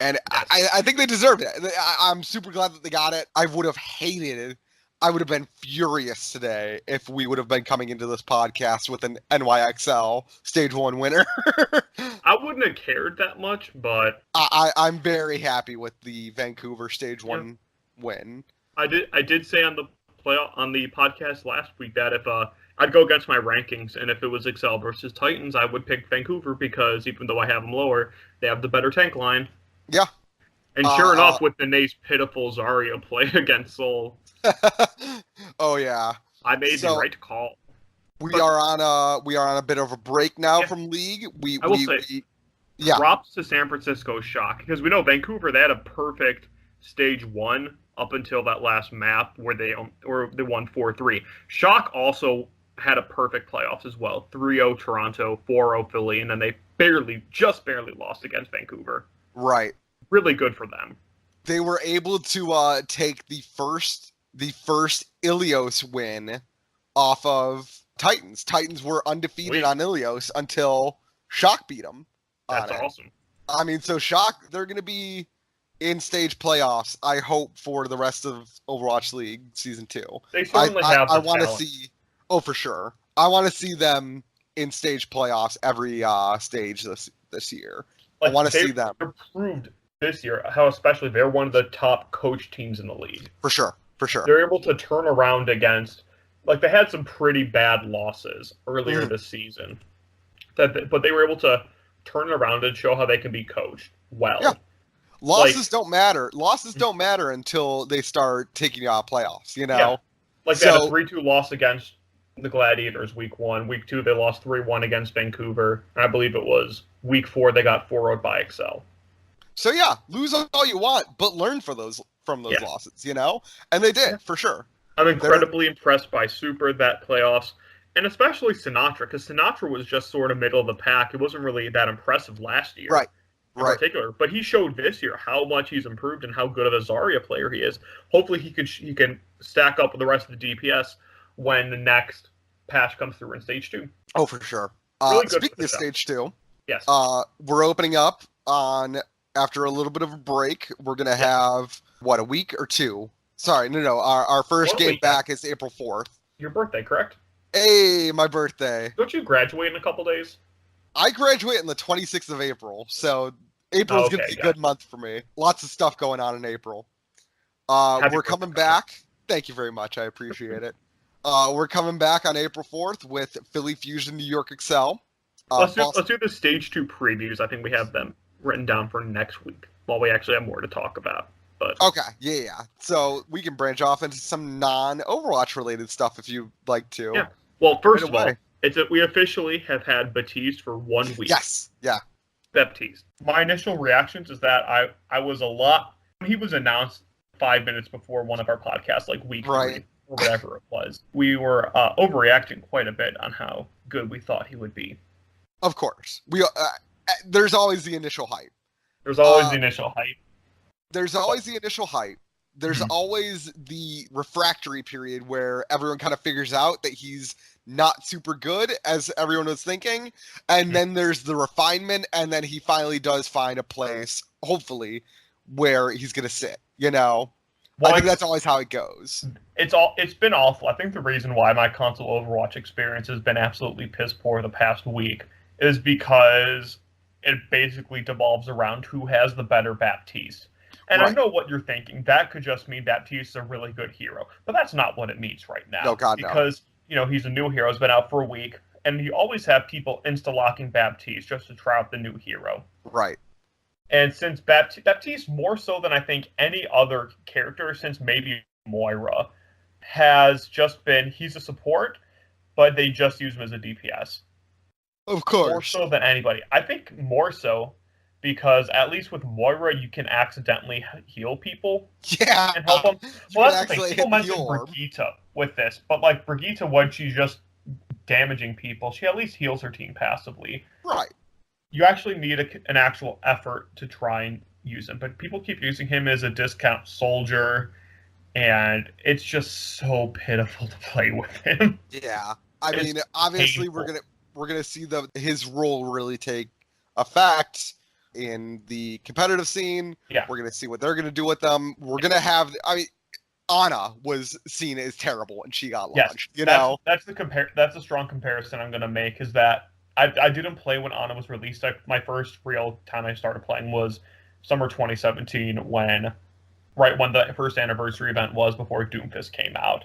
And yes. I think they deserved it. I'm super glad that they got it. I would have been furious today if we would have been coming into this podcast with an NYXL stage 1 winner. I wouldn't have cared that much, but I'm very happy with the Vancouver stage 1 win. I did say on the podcast last week that if I'd go against my rankings, and if it was Excel versus Titans, I would pick Vancouver because even though I have them lower, they have the better tank line. Yeah. And sure enough, with Danae's pitiful Zarya play against Seoul. Oh yeah. I made the right call. We are on a bit of a break now from League. Props to San Francisco Shock, because we know Vancouver, they had a perfect stage 1 up until that last map where they won 4-3. Shock also had a perfect playoffs as well. 3-0 Toronto, 4-0 Philly, and then they just barely lost against Vancouver. Right. Really good for them. They were able to take the first Ilios win off of Titans. Titans were undefeated on Ilios until Shock beat them. That's awesome. I mean, so Shock, they're going to be in stage playoffs, I hope, for the rest of Overwatch League Season 2. They certainly have the I want to see... Oh, for sure. I want to see them in stage playoffs every stage this year. I want to see them. They've proved this year how especially they're one of the top coach teams in the league. For sure. They're able to turn around against... they had some pretty bad losses earlier this season. But they were able to turn it around and show how they can be coached well. Yeah. Losses don't matter. Losses don't matter until they start taking you out of playoffs, you know? Yeah. They had a 3-2 loss against the Gladiators week 1. Week 2, they lost 3-1 against Vancouver. And I believe it was week 4, they got 4-0'd by Excel. So yeah, lose all you want, but learn from those losses, you know? And they did, for sure. I'm incredibly impressed by Super that playoffs, and especially Sinatra, because Sinatra was just sort of middle of the pack. It wasn't really that impressive last year. Right. In particular, but he showed this year how much he's improved and how good of a Zarya player he is. Hopefully, he can stack up with the rest of the DPS when the next patch comes through in Stage 2. Oh, for sure. Speaking of Stage 2, yes, we're opening up after a little bit of a break. We're gonna have a week or 2? Sorry, no. Our first game back is April 4th. Your birthday, correct? Hey, my birthday. Don't you graduate in a couple days? I graduate on the 26th of April, so April's going to be a good month for me. Lots of stuff going on in April. We're coming back. Thank you very much. I appreciate it. We're coming back on April 4th with Philly Fusion New York Excel. Let's do the Stage 2 previews. I think we have them written down for next week. Well, we actually have more to talk about. But okay, yeah. So we can branch off into some non-Overwatch related stuff if you'd like to. Yeah. Well, first of all, we officially have had Baptiste for 1 week. Yes. Yeah. Baptiste. My initial reactions is that I was when he was announced 5 minutes before one of our podcasts, like week 3 or whatever it was. We were overreacting quite a bit on how good we thought he would be. Of course. There's always the initial hype. There's always the initial hype. There's always the initial hype. There's always the refractory period where everyone kind of figures out that he's not super good, as everyone was thinking. And then there's the refinement, and then he finally does find a place, hopefully, where he's going to sit, you know? Well, I think that's always how it goes. It's been awful. I think the reason why my console Overwatch experience has been absolutely piss poor the past week is because it basically devolves around who has the better Baptiste. And I know what you're thinking. That could just mean Baptiste is a really good hero. But that's not what it means right now. No, God, because, he's a new hero. He's been out for a week. And you always have people insta-locking Baptiste just to try out the new hero. Right. And since Baptiste, more so than I think any other character, since maybe Moira, has just been, he's a support, but they just use him as a DPS. Of course. More so than anybody. I think more so because at least with Moira, you can accidentally heal people. Yeah. And help them. Well, that's the thing. People mention Brigitte with this, but like Brigitte, when she's just damaging people, she at least heals her team passively. Right. You actually need an actual effort to try and use him, but people keep using him as a discount soldier, and it's just so pitiful to play with him. Yeah. I mean, obviously we're gonna see his role really take effect in the competitive scene. Yeah. We're gonna see what they're gonna do with them. We're gonna have. I mean, Ana was seen as terrible and she got launched. Yes, that's a strong comparison I'm gonna make. Is that I didn't play when Ana was released. My first real time I started playing was summer 2017 right when the first anniversary event was before Doomfist came out.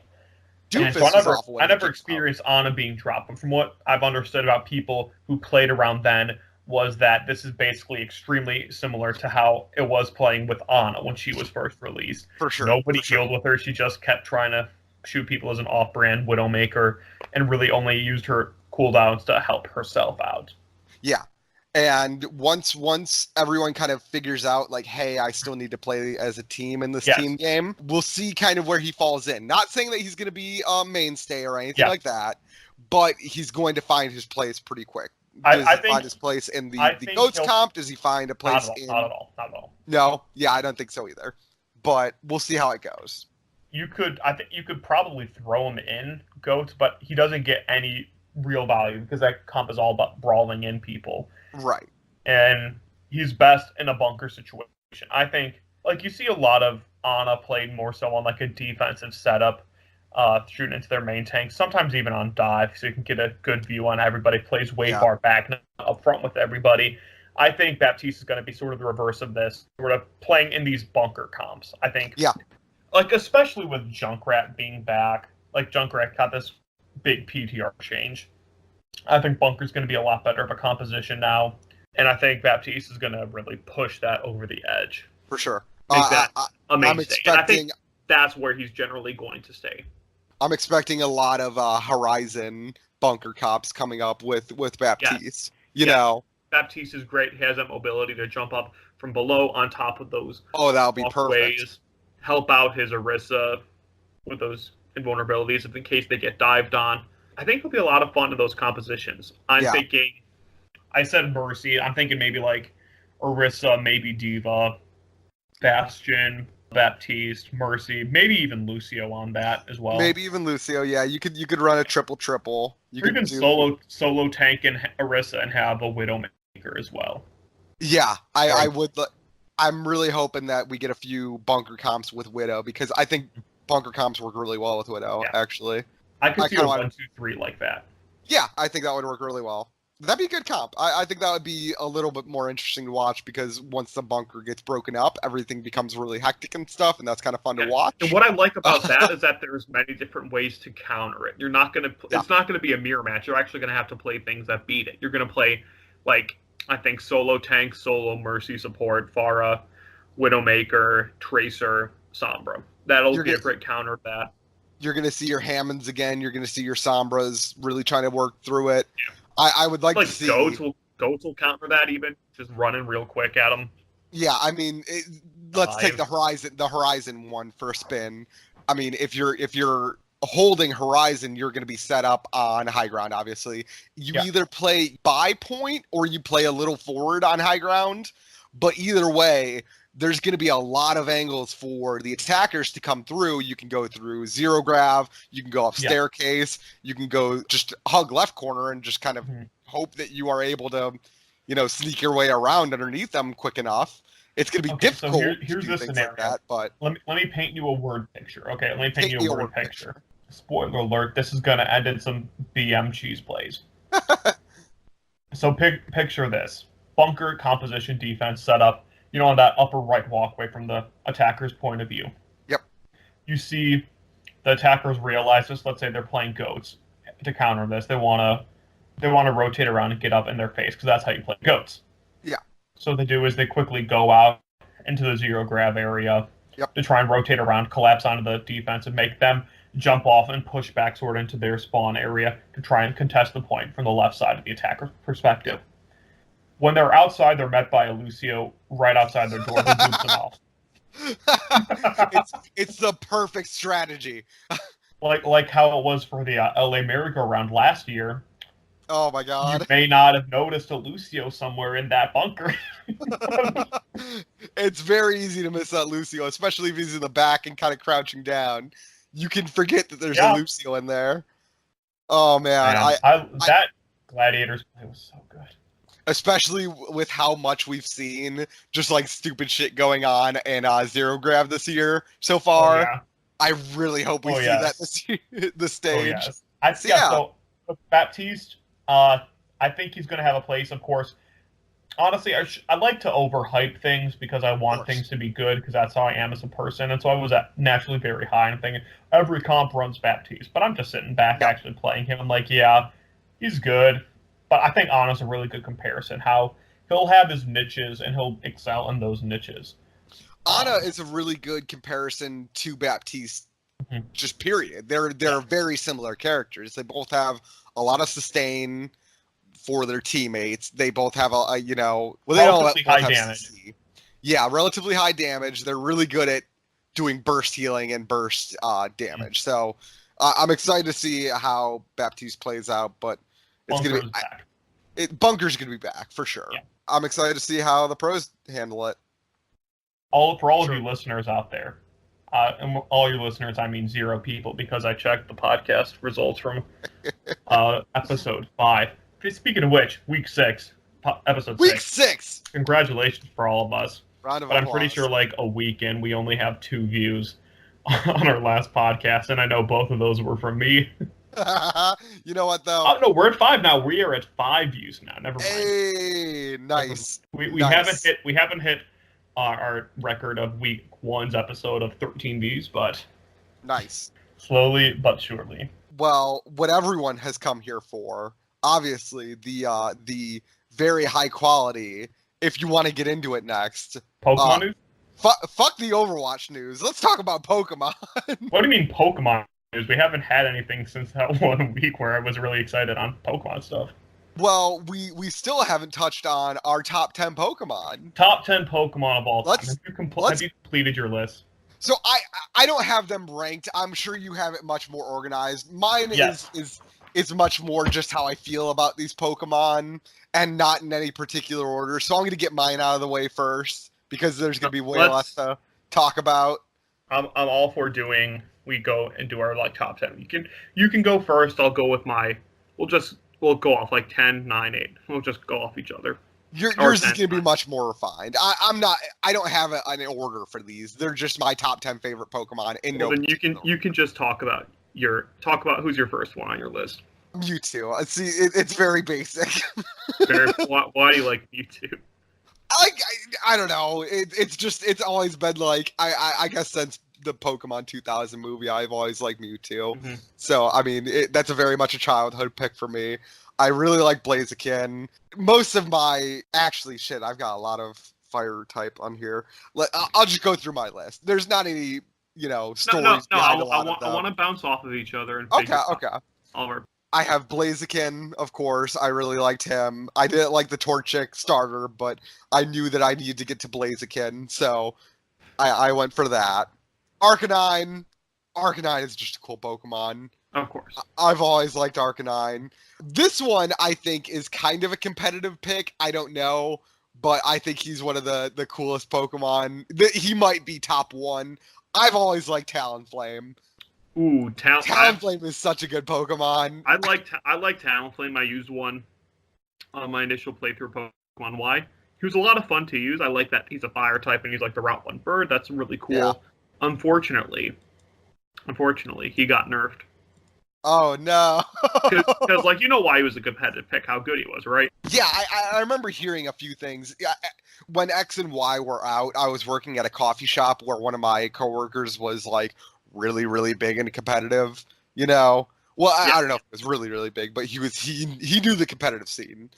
Doomfist I never experienced Ana being dropped, but from what I've understood about people who played around then was that this is basically extremely similar to how it was playing with Ana when she was first released. For sure. Nobody healed with her. She just kept trying to shoot people as an off-brand Widowmaker and really only used her cooldowns to help herself out. Yeah. And once everyone kind of figures out, like, hey, I still need to play as a team in this team game, we'll see kind of where he falls in. Not saying that he's going to be a mainstay or anything like that, but he's going to find his place pretty quick. Does he find his place in the GOATS comp? Does he find a place Not at all. No? Yeah, I don't think so either. But we'll see how it goes. I think you could probably throw him in GOATS, but he doesn't get any real value because that comp is all about brawling in people. Right. And he's best in a bunker situation. I think, like, you see a lot of Ana played more so on, like, a defensive setup, shooting into their main tank, sometimes even on dive, so you can get a good view on everybody, plays way far back, not up front with everybody. I think Baptiste is going to be sort of the reverse of this, sort of playing in these bunker comps, I think. Yeah. Like, especially with Junkrat being back, like, Junkrat got this big PTR change. I think bunker's going to be a lot better of a composition now, and I think Baptiste is going to really push that over the edge. For sure. I'm expecting, and I think that's where he's generally going to stay. I'm expecting a lot of Horizon bunker cops coming up with Baptiste. You know, Baptiste is great. He has that mobility to jump up from below on top of those. Oh, that'll be perfect. Help out his Orisa with those invulnerabilities in case they get dived on. I think it'll be a lot of fun in those compositions. I'm thinking, I said Mercy. I'm thinking maybe like Orisa, maybe Diva, Bastion, Baptiste, Mercy, maybe even Lucio on that as well. Maybe even Lucio, yeah. You could run a triple. You could even solo tank and Orisa and have a Widowmaker as well. Yeah, I would. I'm really hoping that we get a few bunker comps with Widow because I think bunker comps work really well with Widow. Actually, I could see a 1, 2, 3 like that. Yeah, I think that would work really well. That'd be a good comp. I think that would be a little bit more interesting to watch because once the bunker gets broken up, everything becomes really hectic and stuff, and that's kind of fun to watch. And what I like about that is that there's many different ways to counter it. You're not gonna. It's not gonna be a mirror match. You're actually gonna have to play things that beat it. You're gonna play, like, I think solo tank, solo Mercy support, Pharah, Widowmaker, Tracer, Sombra. That'll be a great counter to that. You're gonna see your Hammonds again. You're gonna see your Sombras really trying to work through it. Yeah. I would like to see Goats will counter that, even just running real quick at them. Yeah, I mean, let's take the Horizon one for a spin. I mean, if you're holding Horizon, you're going to be set up on high ground. Obviously, you either play by point or you play a little forward on high ground. But either way, there's going to be a lot of angles for the attackers to come through. You can go through zero grav, you can go up staircase, you can go just hug left corner and just kind of hope that you are able to, sneak your way around underneath them quick enough. It's going to be difficult. So here's the scenario. Like that, but let me paint you a word picture. Okay, let me paint you a word picture. Spoiler alert: this is going to end in some BM cheese plays. So picture this: bunker composition defense setup. On that upper right walkway from the attacker's point of view. Yep. You see the attackers realize this. Let's say they're playing goats to counter this. They want to rotate around and get up in their face because that's how you play goats. Yeah. So what they do is they quickly go out into the zero grav area to try and rotate around, collapse onto the defense, and make them jump off and push back sort of into their spawn area to try and contest the point from the left side of the attacker's perspective. When they're outside, they're met by a Lucio right outside their door who boots them off. It's the perfect strategy. Like how it was for the LA merry-go-round last year. Oh my god. You may not have noticed a Lucio somewhere in that bunker. It's very easy to miss that Lucio, especially if he's in the back and kind of crouching down. You can forget that there's a Lucio in there. Oh man, that Gladiators play was so good. Especially with how much we've seen just like stupid shit going on in Zero Grav this year so far. Oh, yeah. I really hope we see that this year, the stage. Oh, yes. So with Baptiste, I think he's going to have a place, of course. Honestly, I like to overhype things because I want things to be good, because that's how I am as a person. And so I was naturally very high. And I'm thinking, every comp runs Baptiste. But I'm just sitting back actually playing him. I'm like, yeah, he's good. But I think Ana's a really good comparison, how he'll have his niches and he'll excel in those niches. Ana is a really good comparison to Baptiste, just period. They're very similar characters. They both have a lot of sustain for their teammates. They both have relatively high damage. Yeah, relatively high damage. They're really good at doing burst healing and burst damage. So I'm excited to see how Baptiste plays out, but it's going to be Bunker's going to be back for sure. Yeah. I'm excited to see how the pros handle it. For all of you listeners out there, and all your listeners, I mean 0 people, because I checked the podcast results from episode 5. Speaking of which, week 6, episode 6. Week 6! Congratulations for all of us. Round of applause. I'm pretty sure like a week in, we only have 2 views on our last podcast, and I know both of those were from me. You know what, though? Oh, no, we're at 5 now. We are at 5 views now. Never mind. Hey, nice. We haven't hit our record of week 1's episode of 13 views, but nice. Slowly but surely. Well, what everyone has come here for, obviously, the very high quality, if you want to get into it next. Pokemon news? Fuck the Overwatch news. Let's talk about Pokemon. What do you mean Pokemon news? We haven't had anything since that 1 week where I was really excited on Pokemon stuff. Well, we still haven't touched on our top 10 Pokemon. Top 10 Pokemon of all time. Have you completed your list? So I don't have them ranked. I'm sure you have it much more organized. Mine is much more just how I feel about these Pokemon and not in any particular order. So I'm going to get mine out of the way first because there's going to be way less to talk about. I'm all for we go and do our like top 10. You can go first. I'll go with my. We'll go off like 10, 9, 8. We'll just go off each other. Yours is going to be much more refined. I don't have an order for these. They're just my top 10 favorite Pokemon. Then you can just talk about who's your first one on your list. Mewtwo. See, it's very basic. Why do you like Mewtwo? I don't know. It's always been like I guess since the Pokemon 2000 movie, I've always liked Mewtwo. Mm-hmm. So I mean, that's a very much a childhood pick for me. I really like Blaziken. Most of I've got a lot of fire type on here. I'll just go through my list. There's not any, stories behind a lot of them. I want to bounce off of each other. And okay. Oliver. I have Blaziken, of course. I really liked him. I didn't like the Torchic starter, but I knew that I needed to get to Blaziken, so I went for that. Arcanine. Arcanine is just a cool Pokemon. Of course. I've always liked Arcanine. This one, I think, is kind of a competitive pick. I don't know, but I think he's one of the coolest Pokemon. He might be top 1. I've always liked Talonflame. Ooh, Talonflame is such a good Pokemon. I like Talonflame. I used one on my initial playthrough of Pokemon Y. He was a lot of fun to use. I like that he's a fire type and he's like the Route 1 bird. That's really cool. Yeah. Unfortunately, he got nerfed. Oh, no. Because, like, you know why he was a competitive pick, how good he was, right? Yeah, I remember hearing a few things. When X and Y were out, I was working at a coffee shop where one of my coworkers was, like, really, really big and competitive, Well, I don't know if it was really, really big, but he knew the competitive scene,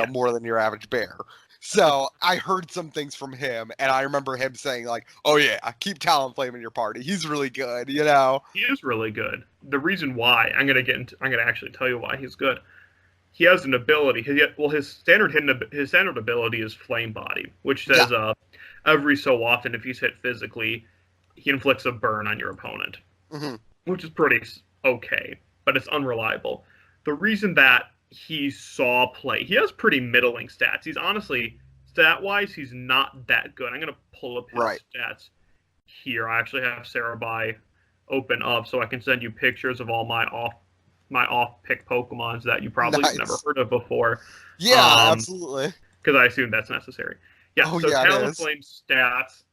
more than your average bear. So I heard some things from him, and I remember him saying like, "Oh yeah, keep Talonflame in your party. He's really good, you know." He is really good. The reason why I'm gonna actually tell you why he's good. He has an ability. His standard ability is Flame Body, which says every so often, if he's hit physically, he inflicts a burn on your opponent, which is pretty okay, but it's unreliable. The reason that he saw play, he has pretty middling stats. He's honestly, stat-wise, he's not that good. I'm going to pull up his stats here. I actually have Sarabai open up so I can send you pictures of all my off-pick Pokemons that you probably never heard of before. Yeah, absolutely. Because I assume that's necessary. Yeah, Talonflame stats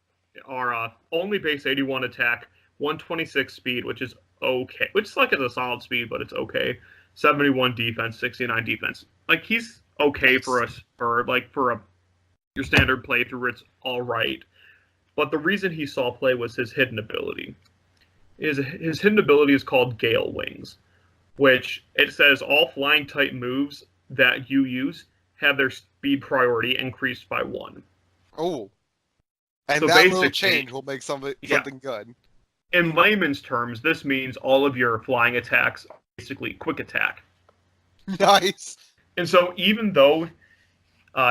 are only base 81 attack, 126 speed, which is okay. Which is like a solid speed, but it's okay. 71 defense, 69 defense. Like, he's okay for your standard playthrough. It's all right. But the reason he saw play was his hidden ability. His hidden ability is called Gale Wings, which it says all flying type moves that you use have their speed priority increased by 1. Oh. And so that little change will make something good. In layman's terms, this means all of your flying attacks are basically quick attack. Nice. And so even though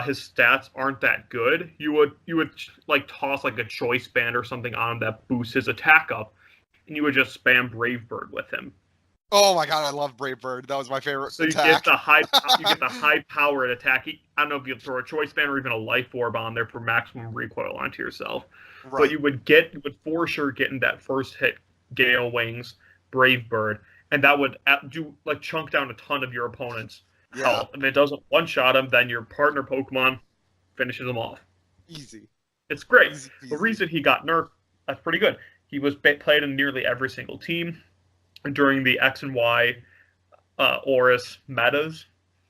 his stats aren't that good, you would like toss like a choice band or something on him that boosts his attack up, and you would just spam Brave Bird with him. Oh my god, I love Brave Bird. That was my favorite attack. So you get the high powered attack. I don't know if you throw a choice band or even a life orb on there for maximum recoil onto yourself. Right. But you would for sure get in that first hit Gale Wings, Brave Bird, and that would chunk down a ton of your opponent's health. If it doesn't one shot him, then your partner Pokemon finishes him off. Easy. It's great. Easy. The reason he got nerfed, that's pretty good. He was played in nearly every single team during the X and Y Oris metas.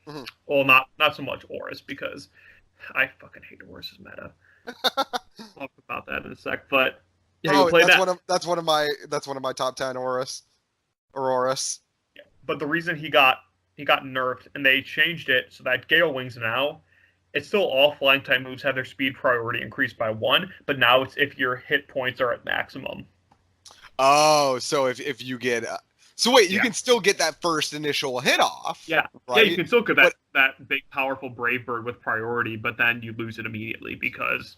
Mm-hmm. Well, not so much Oris, because I fucking hate Oris's meta. I'll talk about that in a sec. But yeah, that's one of my top 10 Oris. Yeah, but the reason he got nerfed, and they changed it so that Gale Wings now, it's still all flying type moves have their speed priority increased by 1, but now it's if your hit points are at maximum. Oh, so if you get so wait, you can still get that first initial hit off. Yeah, right? Yeah, you can still get that big powerful Brave Bird with priority, but then you lose it immediately because.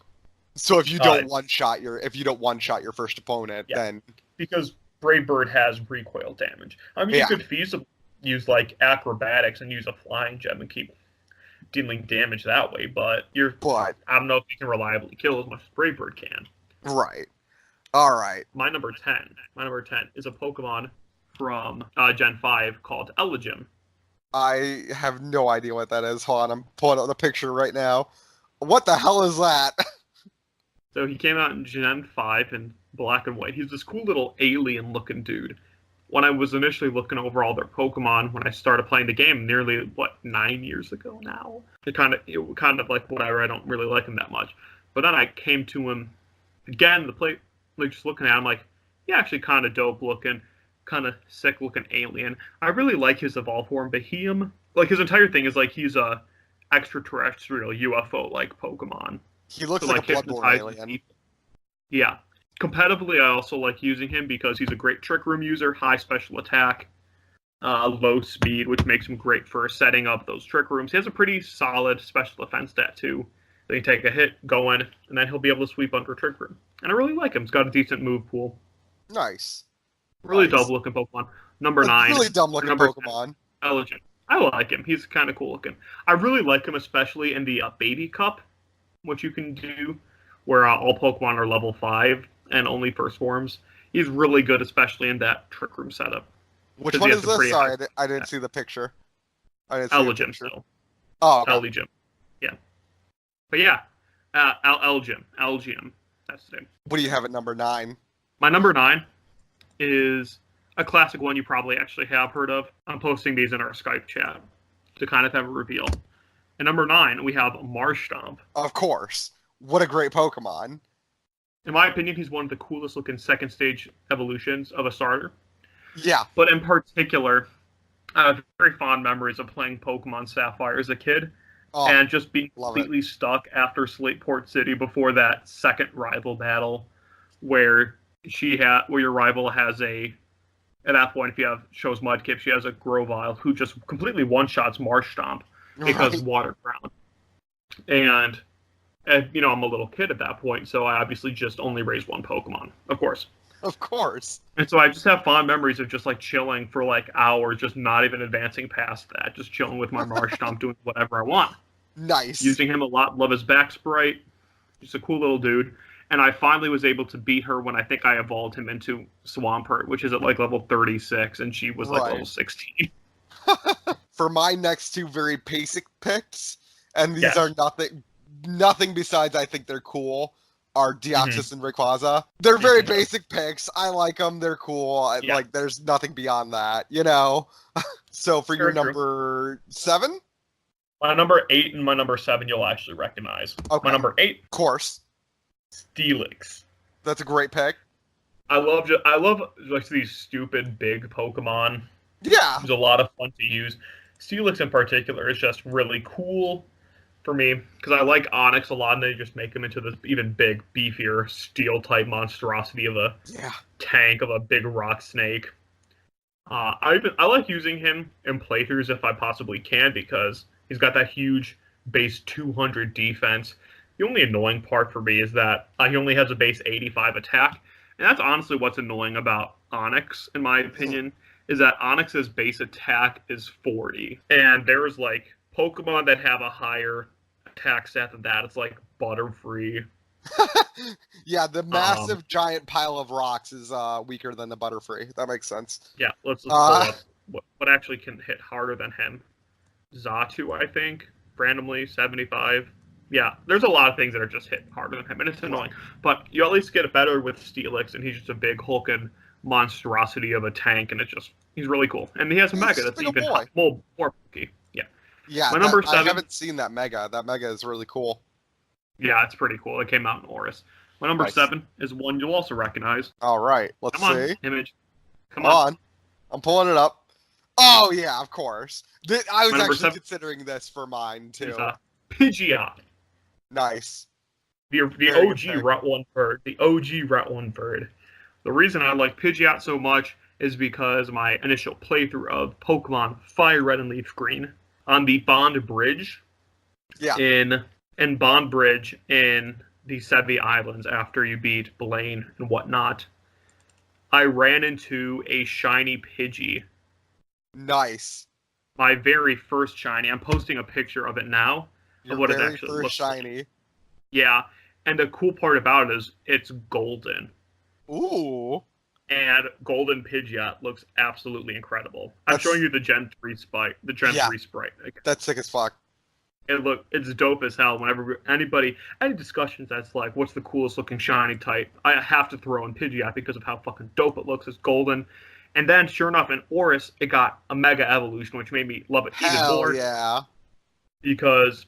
So if you don't one shot your first opponent, then because Brave Bird has recoil damage. I mean, you could feasibly use like acrobatics and use a flying gem and keep dealing damage that way, but I don't know if you can reliably kill as much as Brave Bird can. Right. All right. My number 10 is a Pokemon from Gen 5 called Elegim. I have no idea what that is. Hold on, I'm pulling up the picture right now. What the hell is that? So he came out in Gen 5 in black and white. He's this cool little alien-looking dude. When I was initially looking over all their Pokemon, when I started playing the game, nearly 9 years ago now, it kind of like whatever. I don't really like him that much. But then I came to him again to play. Like, just looking at him, like, he actually kind of dope looking, kind of sick looking alien. I really like his evolved form, Behemoth. Like, his entire thing is like he's a extraterrestrial UFO like Pokemon. He looks like a Bloodborne alien. Yeah. Competitively, I also like using him because he's a great Trick Room user, high special attack, low speed, which makes him great for setting up those Trick Rooms. He has a pretty solid special defense stat, too. Then you take a hit, go in, and then he'll be able to sweep under Trick Room. And I really like him. He's got a decent move pool. Nice. Really dope-looking Pokemon. Number 9. Really dumb-looking Pokemon. Elegant. I like him. He's kind of cool-looking. I really like him, especially in the Baby Cup, which you can do, where all Pokemon are level 5 and only first forms. He's really good, especially in that Trick Room setup. Which one is this? Sorry, I didn't see the picture. Elegim still. Oh, okay. Elegim. Yeah. But yeah, Elegim. That's the name. What do you have at number 9? My number 9 is a classic one you probably actually have heard of. I'm posting these in our Skype chat to kind of have a reveal. At number 9, we have Marshtomp. Of course. What a great Pokemon. In my opinion, he's one of the coolest looking second stage evolutions of a starter. Yeah. But in particular, I have very fond memories of playing Pokemon Sapphire as a kid. and just being completely stuck after Slateport City before that second rival battle, where your rival has at that point, if you shows Mudkip, she has a Grovyle who just completely one-shots Marsh Stomp because water ground. And I'm a little kid at that point, so I obviously just only raised one Pokemon, of course. Of course. And so I just have fond memories of just chilling for hours, just not even advancing past that, just chilling with my Marshtomp, doing whatever I want. Nice. Using him a lot, love his back sprite, just a cool little dude. And I finally was able to beat her when I think I evolved him into Swampert, which is at level 36, and she was level 16. For my next two very basic picks, and these are nothing besides I think they're cool, are Deoxys and Rayquaza. They're very basic picks. I like them. They're cool. There's nothing beyond that, So for your number 7? My number 8 and my number 7 you'll actually recognize. Okay. My number 8. Of course. Steelix. That's a great pick. I love these stupid big Pokemon. Yeah. It's a lot of fun to use. Steelix in particular is just really cool for me, because I like Onix a lot, and they just make him into this even big, beefier, steel-type monstrosity of a tank, of a big rock snake. I like using him in playthroughs if I possibly can, because he's got that huge base 200 defense. The only annoying part for me is that he only has a base 85 attack, and that's honestly what's annoying about Onix, in my opinion, is that Onix's base attack is 40, and there's Pokemon that have a higher attack stat than that. It's Butterfree. Yeah, the massive giant pile of rocks is weaker than the Butterfree. That makes sense. Yeah, let's pull up what actually can hit harder than him. Xatu, I think, randomly 75. Yeah, there's a lot of things that are just hit harder than him, and it's annoying. But you at least get it better with Steelix, and he's just a big hulking monstrosity of a tank, and he's really cool. And he has a Mega that's even more pokey. Yeah, my number 7. I haven't seen that Mega. That Mega is really cool. Yeah, it's pretty cool. It came out in Oris. My number 7 is one you'll also recognize. All right, let's see. Image. Come on. I'm pulling it up. Oh, yeah, of course. I was actually considering this for mine, too. Pidgeot. Nice. The OG Rut-1 bird. The OG Rut-1 bird. The reason I like Pidgeot so much is because my initial playthrough of Pokemon Fire Red and Leaf Green on the Bond Bridge in Bond Bridge in the Sevi Islands after you beat Blaine and whatnot, I ran into a shiny Pidgey. Nice. My very first shiny. I'm posting a picture of it now. Your of what very it actually first looks shiny. Like. Yeah, and the cool part about it is it's golden. Ooh. And golden Pidgeot looks absolutely incredible. I'm showing you the Gen 3 sprite. The Gen 3 sprite. That's sick as fuck. And look, it's dope as hell. Whenever any discussions that's what's the coolest looking shiny type, I have to throw in Pidgeot because of how fucking dope it looks. It's golden. And then, sure enough, in Oris, it got a Mega Evolution, which made me love it even more. Yeah. Because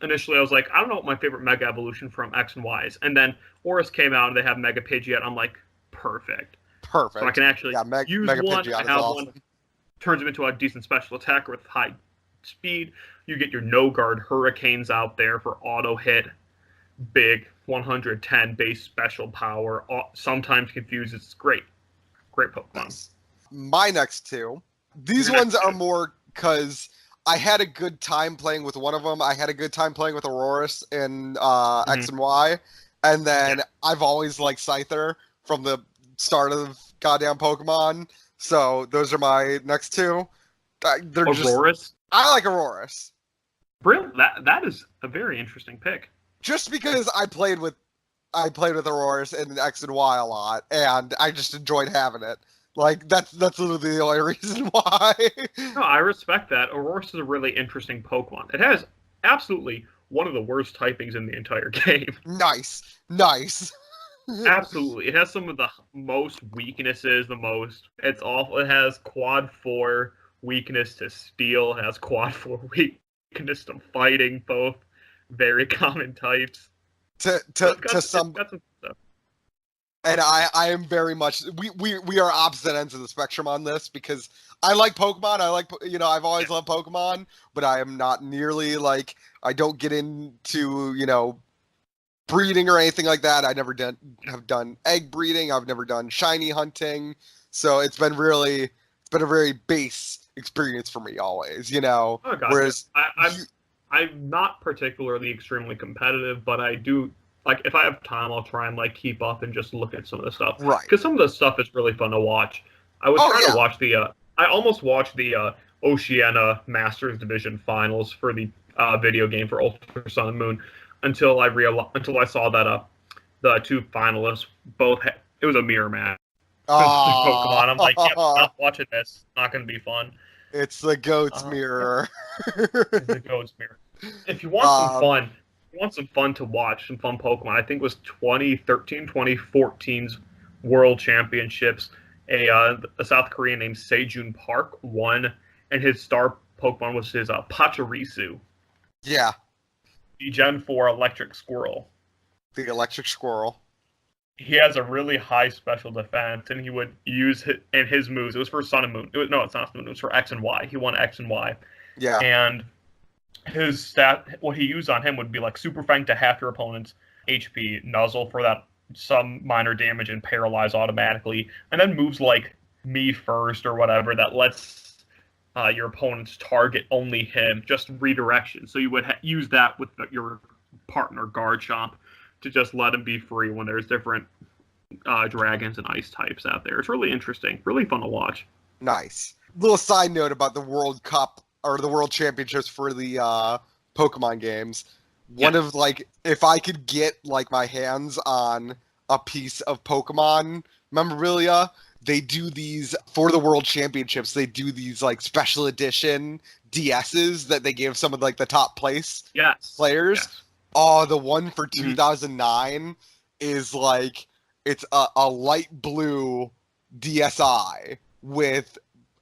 initially I was like, I don't know what my favorite Mega Evolution from X and Y is. And then Oris came out and they have Mega Pidgeot. I'm like, perfect. So I can actually use Mega one, Pidgeot have awesome. one, turns him into a decent special attacker with high speed. You get your No-Guard Hurricanes out there for auto hit. Big 110 base special power. Sometimes confused. It's great. Great Pokemon. Nice. My next two. These ones are more because I had a good time playing with one of them. I had a good time playing with Aurorus in X and Y. And then I've always liked Scyther from the start of goddamn Pokemon. So those are my next two. They're Aurorus? I like Aurorus. Really? That is a very interesting pick. Just because I played with Aurorus in X and Y a lot, and I just enjoyed having it. That's literally the only reason why. No, I respect that. Aurorus is a really interesting Pokemon. It has absolutely one of the worst typings in the entire game. Nice. Absolutely. It has some of the most weaknesses, it's awful. It has quad 4 weakness to steel, it has quad 4 weakness to fighting, both very common types. To some And I am very much we are opposite ends of the spectrum on this, because I like Pokemon. I've always loved Pokemon, but I am not nearly like, I don't get into, breeding or anything like that. I never have done egg breeding. I've never done shiny hunting. So it's been a very base experience for me always, Oh, gotcha. Whereas I'm not particularly extremely competitive, but I do, like, if I have time, I'll try and like keep up and just look at some of the stuff. Right. Because some of the stuff is really fun to watch. I was trying to watch I almost watched the Oceania Masters Division Finals for the video game for Ultra Sun and Moon until I saw that the two finalists both it was a mirror match. Pokemon. I'm like, yep, not watching this. Not going to be fun. It's the goat's mirror. It's the goat's mirror. If you want some fun to watch, some fun Pokemon, I think it was 2013-2014's World Championships. A South Korean named Sejun Park won, and his star Pokemon was his Pachirisu. Yeah. The Gen 4 Electric Squirrel. The Electric Squirrel. He has a really high special defense, and he would use his moves. It was for Sun and Moon. It's not Sun and Moon. It was for X and Y. He won X and Y. Yeah. And his what he used on him would be like Super Fang to half your opponent's HP, Nuzzle for that some minor damage and paralyze automatically, and then moves like Me First or whatever that lets your opponent's target only him, just redirection. So you would use that with your partner Garchomp to just let him be free when there's different dragons and ice types out there. It's really interesting, really fun to watch. Nice. Little side note about the World Cup or the World Championships for the Pokemon games. One of if I could get my hands on a piece of Pokemon memorabilia, they do these for the World Championships. They do these special edition DSs that they give some of the top players. Yes. Oh, the one for 2009 is it's a light blue DSi with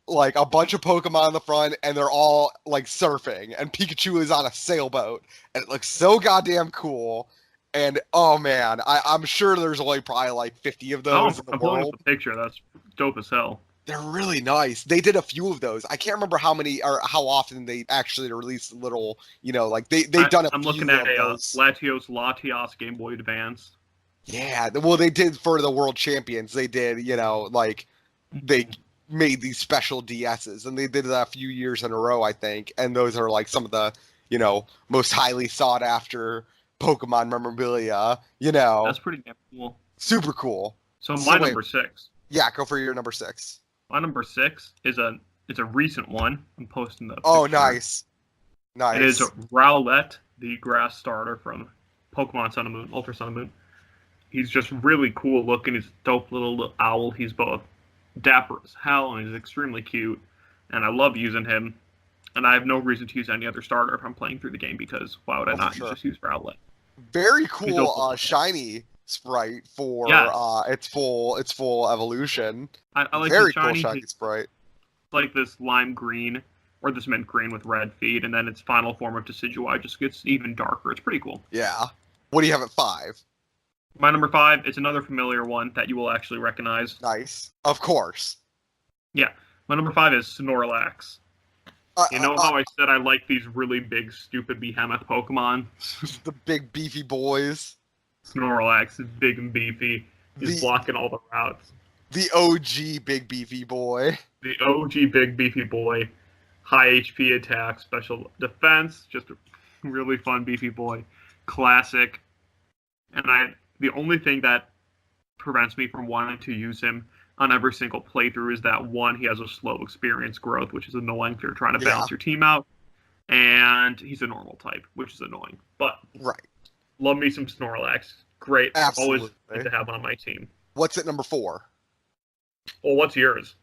a bunch of Pokemon on the front, and they're all surfing, and Pikachu is on a sailboat, and it looks so goddamn cool. And oh man, I'm sure there's only probably 50 of those in the I'm world. pulling up the picture. That's dope as hell. They're really nice. They did a few of those. I can't remember how many or how often they actually released little, they've done a few. I'm looking at a Latios Game Boy Advance. Yeah, well, they did for the World Champions. They did, they made these special DSs, and they did that a few years in a row, I think. And those are some of the, most highly sought after Pokemon memorabilia. That's pretty damn cool. Super cool. So number 6. Yeah, go for your number 6. My number 6 is a recent one. I'm posting the picture. Oh, nice. Nice. It is Rowlet, the grass starter from Pokemon Sun and Moon, Ultra Sun and Moon. He's just really cool looking. He's a dope little owl. He's both dapper as hell, and he's extremely cute. And I love using him. And I have no reason to use any other starter if I'm playing through the game, because why would I not just use Rowlet? Very cool shiny sprite for its full evolution. I like very the shiny, cool shiny sprite. Like this lime green or this mint green with red feet, and then its final form of Decidueye just gets even darker. It's pretty cool. Yeah. What do you have at 5? My number 5 is another familiar one that you will actually recognize. Nice. Of course. Yeah. My number 5 is Snorlax. You know how I said I like these really big, stupid behemoth Pokemon? The big, beefy boys. Snorlax is big and beefy. He's blocking all the routes. The OG big, beefy boy. The OG big, beefy boy. High HP attack, special defense. Just a really fun, beefy boy. Classic. And the only thing that prevents me from wanting to use him on every single playthrough is that, one, he has a slow experience growth, which is annoying if you're trying to balance your team out. And he's a normal type, which is annoying. But love me some Snorlax. Great. Absolutely. Always like to have one on my team. What's at number 4? Well, what's yours?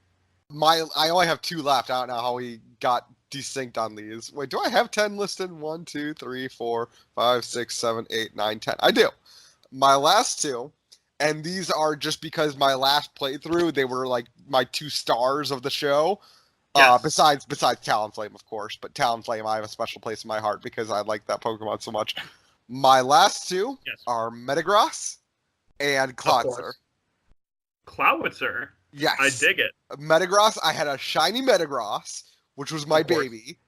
I only have 2 left. I don't know how we got desynced on these. Wait, do I have 10 listed? 1, 2, 3, 4, 5, 6, 7, 8, 9, 10. I do. My last 2, and these are just because my last playthrough, they were my 2 stars of the show. Yes. Besides Talonflame, of course. But Talonflame, I have a special place in my heart because I like that Pokemon so much. My last 2 are Metagross and Clodsir. Clowitzer. Yes. I dig it. Metagross, I had a shiny Metagross, which was my baby.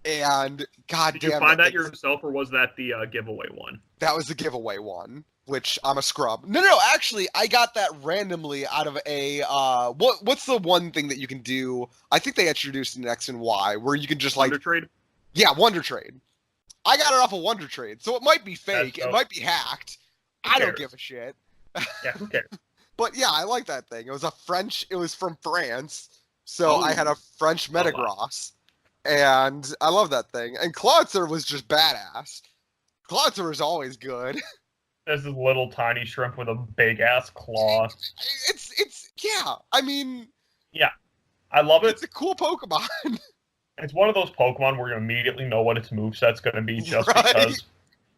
And goddamn, did you find that yourself, or was that the giveaway one? That was the giveaway one, which I'm a scrub. No, actually, I got that randomly out of a what's the one thing that you can do? I think they introduced in X and Y where you can just Wonder Trade? Yeah, Wonder Trade. I got it off of Wonder Trade, so it might be fake. It might be hacked. I don't give a shit. Yeah, who cares? But yeah, I like that thing. It was from France, so I had a French Metagross. And I love that thing. And Clawitzer was just badass. Clawitzer is always good. There's this little tiny shrimp with a big ass claw. Yeah. I mean, yeah, I love it. It's a cool Pokemon. It's one of those Pokemon where you immediately know what its moveset's going to be just because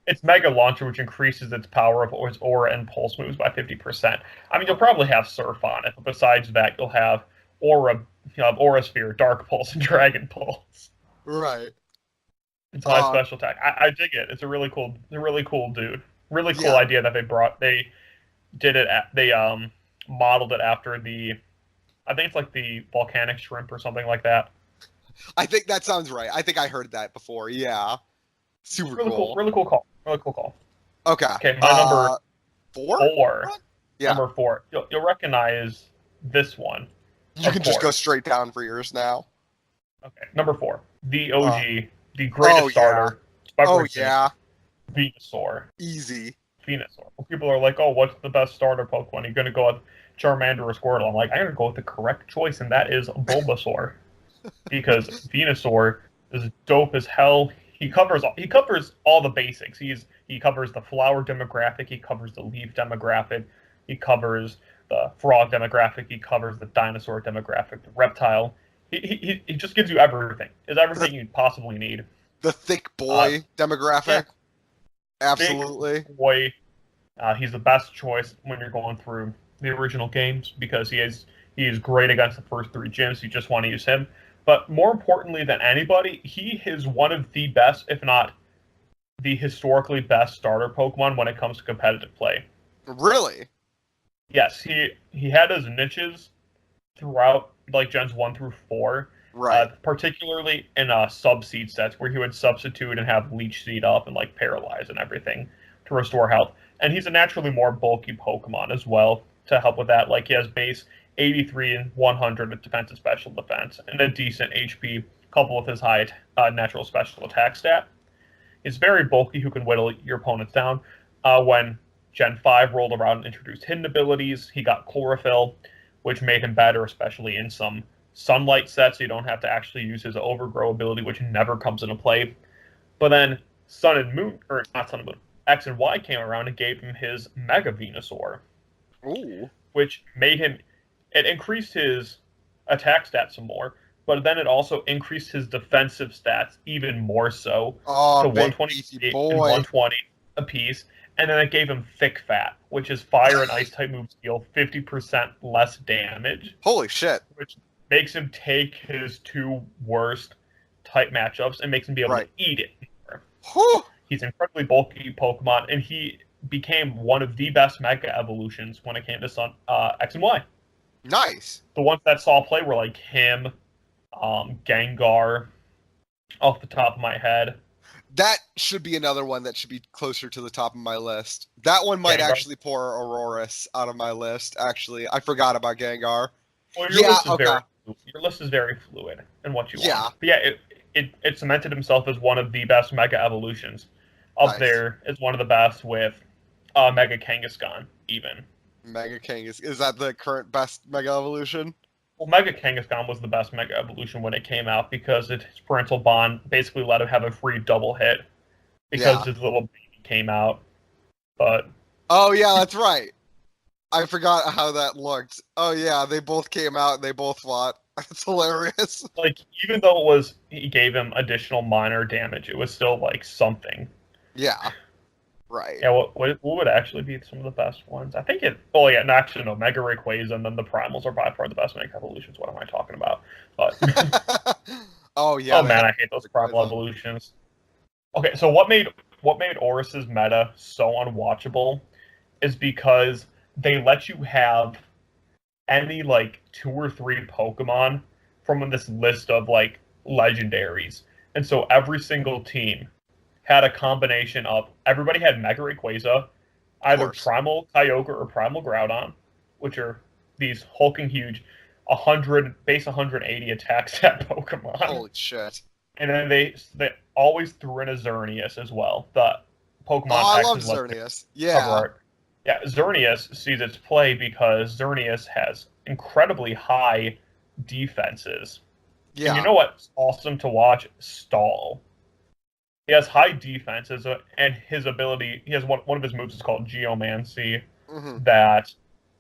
it's Mega Launcher, which increases its power of its Aura and Pulse moves by 50%. I mean, you'll probably have Surf on it, but besides that, you'll have Aura, Aura Sphere, Dark Pulse, and Dragon Pulse. Right. It's high special attack. I dig it. It's a really cool dude. Really cool idea that they did it. They modeled it after I think it's like the volcanic shrimp or something like that. I think that sounds right. I think I heard that before. Yeah. Super cool. Really cool call. Really cool call. Okay. My number 4? Yeah. Number 4. You'll recognize this one. You can just go straight down for yours now. Okay. Number 4. The OG, the greatest starter. Yeah. Venusaur. Easy. Venusaur. Well, people are like, oh, what's the best starter Pokemon? You're going to go with Charmander or Squirtle. I'm like, I'm going to go with the correct choice, and that is Bulbasaur. Because Venusaur is dope as hell. He covers all the basics. He covers the flower demographic. He covers the leaf demographic. He covers the frog demographic. He covers the dinosaur demographic, the reptile. He just gives you everything. Is everything you possibly need. The thick boy demographic. Yeah. Absolutely. Thick boy. He's the best choice when you're going through the original games because he is great against the first 3 gyms. You just want to use him. But more importantly than anybody, he is one of the best, if not the historically best starter Pokemon when it comes to competitive play. Really? Yes, he had his niches throughout like gens 1 through 4. Right. Particularly in sub-seed sets where he would substitute and have Leech Seed up and like Paralyze and everything to restore health. And he's a naturally more bulky Pokemon as well to help with that. Like he has base 83 and 100 of defense and special defense, and a decent HP coupled with his high natural special attack stat. He's very bulky, who can whittle your opponents down. When Gen 5 rolled around and introduced hidden abilities, he got Chlorophyll, which made him better, especially in some sunlight sets, so you don't have to actually use his Overgrow ability, which never comes into play. But then Sun and Moon, or not Sun and Moon, X and Y came around and gave him his Mega Venusaur. Ooh. Which made him... It increased his attack stats some more, but then it also increased his defensive stats even more so to 128 and 120 apiece. And then it gave him Thick Fat, which is fire and ice type moves deal 50% less damage. Holy shit. Which makes him take his 2 worst type matchups and makes him be able to eat it. He's an incredibly bulky Pokemon, and he became one of the best Mega Evolutions when it came to X and Y. Nice. The ones that saw play were like him, Gengar, off the top of my head. That should be another one that should be closer to the top of my list. That one might actually pour Aurorus out of my list, actually. I forgot about Gengar. Well, your list is very fluid in what you want. But yeah, it cemented himself as one of the best Mega Evolutions. Up there is one of the best with Mega Kangaskhan, even. Mega Kangaskhan. Is that the current best Mega Evolution? Well, Mega Kangaskhan was the best Mega Evolution when it came out because its parental bond basically let him have a free double hit because his little baby came out. But oh yeah, that's right. I forgot how that looked. Oh yeah, they both came out and they both fought. That's hilarious. Like even though he gave him additional minor damage, it was still like something. Yeah. Right. Yeah, what would actually be some of the best ones? I think no, Mega Rayquaza and then the Primals are by far the best Mega Evolutions. What am I talking about? But oh yeah. Oh man, I hate those Primal Evolutions. Okay, so what made Oris's meta so unwatchable is because they let you have any like 2 or 3 Pokemon from this list of like legendaries. And so every single team had a combination of everybody had Mega Rayquaza, either Primal Kyogre or Primal Groudon, which are these hulking huge 180 attack stat Pokemon. Holy shit. And then they always threw in a Xerneas as well. The Pokemon I love Xerneas. Yeah. Yeah, Xerneas sees its play because Xerneas has incredibly high defenses. Yeah. And you know what's awesome to watch? Stall. He has high defenses, and his ability, he has one of his moves is called Geomancy, that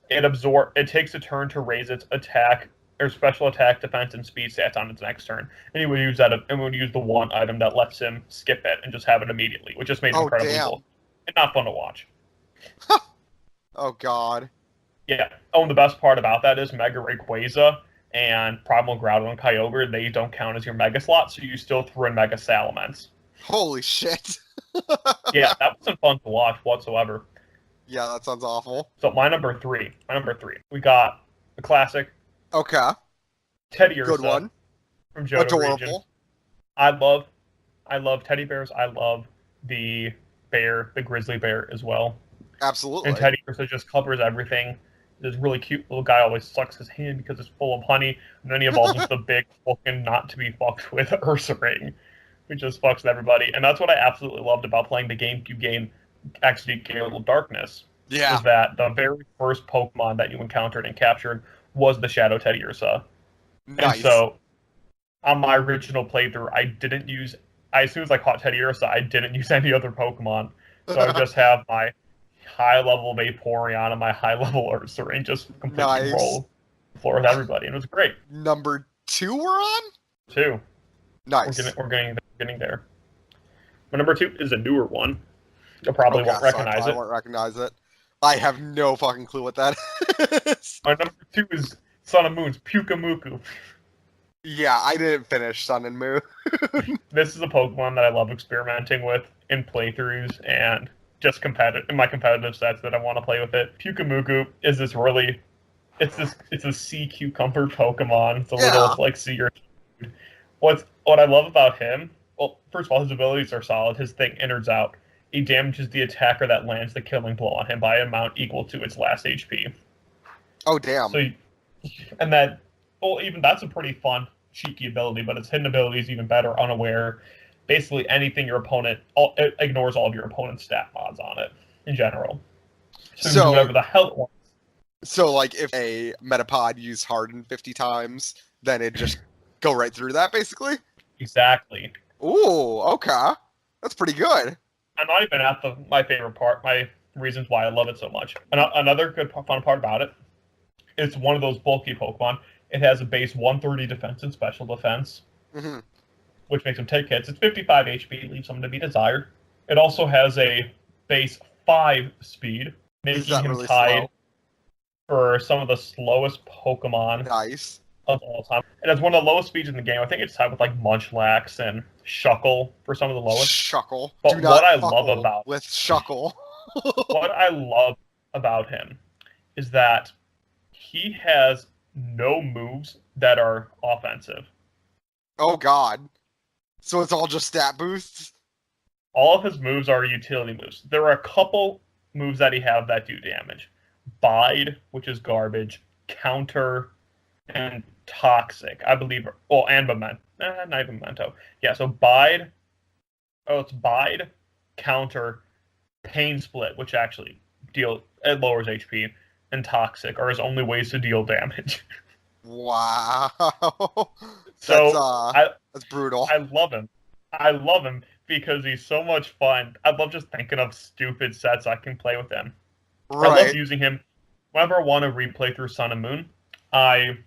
it takes a turn to raise its attack, or special attack, defense, and speed stats on its next turn. And he would use that, and would use the one item that lets him skip it and just have it immediately, which just made it incredibly cool. And not fun to watch. Oh, God. Yeah. Oh, and the best part about that is Mega Rayquaza and Primal Groudon and Kyogre, they don't count as your Mega slot, so you still throw in Mega Salamence. Holy shit. Yeah, that wasn't fun to watch whatsoever. Yeah, that sounds awful. So my number three. We got the classic. Okay. Teddiursa. Good one. From Johto Adorable. Region. I love teddy bears. I love the bear, the grizzly bear as well. Absolutely. And Teddiursa just covers everything. This really cute little guy always sucks his hand because it's full of honey, and then he evolves into the big fucking not to be fucked with Ursaring, which just fucks with everybody. And that's what I absolutely loved about playing the GameCube game, actually Gale Darkness. Yeah. Was that the very first Pokemon that you encountered and captured was the Shadow Teddiursa. Nice. And so, on my original playthrough, as soon as I caught Teddiursa, I didn't use any other Pokemon. So I would just have my high-level Vaporeon and my high-level Ursaring just completely roll the floor with everybody, and it was great. Number 2 we're on? 2. Nice. We're getting there. My number 2 is a newer one. You probably won't recognize it. I won't recognize it. I have no fucking clue what that is. My number 2 is Sun and Moon's Pyukumuku. Yeah, I didn't finish Sun and Moon. This is a Pokemon that I love experimenting with in playthroughs and just in my competitive sets that I want to play with it. Pyukumuku is this really, it's a sea cucumber Pokemon. It's a little like sea urchin. What I love about him, well, first of all, his abilities are solid. His thing enters out. He damages the attacker that lands the killing blow on him by an amount equal to its last HP. Oh, damn. So, and that, well, even that's a pretty fun, cheeky ability, but its hidden ability is even better, unaware. Basically, anything your opponent, it ignores all of your opponent's stat mods on it, in general. So whatever the hell it wants. So, like, if a Metapod used Harden 50 times, then it'd just go right through that, basically? Exactly. Ooh, okay. That's pretty good. I'm not even at my favorite part, my reasons why I love it so much. Another good fun part about it, it's one of those bulky Pokemon. It has a base 130 defense and special defense, which makes him take hits. It's 55 HP, leaves something to be desired. It also has a base 5 speed, making him really tied for some of the slowest Pokemon of all time. It has one of the lowest speeds in the game. I think it's tied with like Munchlax and Shuckle for some of the lowest. Shuckle. But what I love about with Shuckle, what I love about him is that he has no moves that are offensive. Oh God! So it's all just stat boosts? All of his moves are utility moves. There are a couple moves that he have that do damage. Bide, which is garbage, Counter, and Toxic, I believe. Well, and Memento. Not even Memento. Yeah, so Bide. Oh, it's Bide, Counter, Pain Split, which actually it lowers HP, and Toxic are his only ways to deal damage. Wow. So that's brutal. I love him because he's so much fun. I love just thinking of stupid sets I can play with him. Right. I love using him. Whenever I want to replay through Sun and Moon, I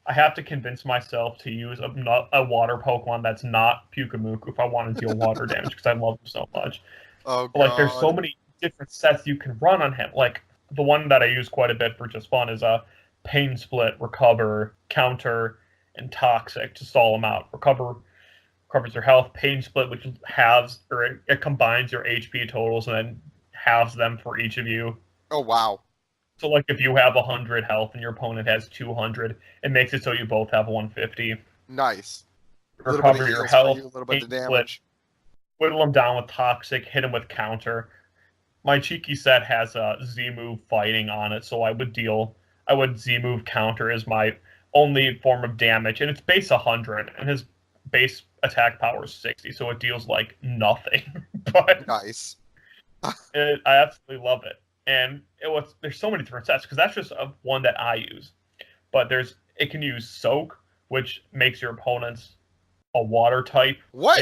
have to convince myself to use a water Pokemon that's not Pyukumuku if I want to deal water damage because I love him so much. Oh, but, like, there's so many different sets you can run on him. Like, the one that I use quite a bit for just fun is Pain Split, Recover, Counter, and Toxic to stall him out. Recover covers your health. Pain Split, which it combines your HP totals and then halves them for each of you. Oh, wow. So, like, if you have 100 health and your opponent has 200, it makes it so you both have 150. Nice. Recover your health, a little bit of damage. Whittle him down with Toxic, hit him with Counter. My cheeky set has a Z-move fighting on it, so I would Z-move Counter as my only form of damage, and it's base 100, and his base attack power is 60, so it deals, like, nothing. But nice. I absolutely love it. And there's so many different sets, because that's just one that I use. But it can use Soak, which makes your opponents a water type. What?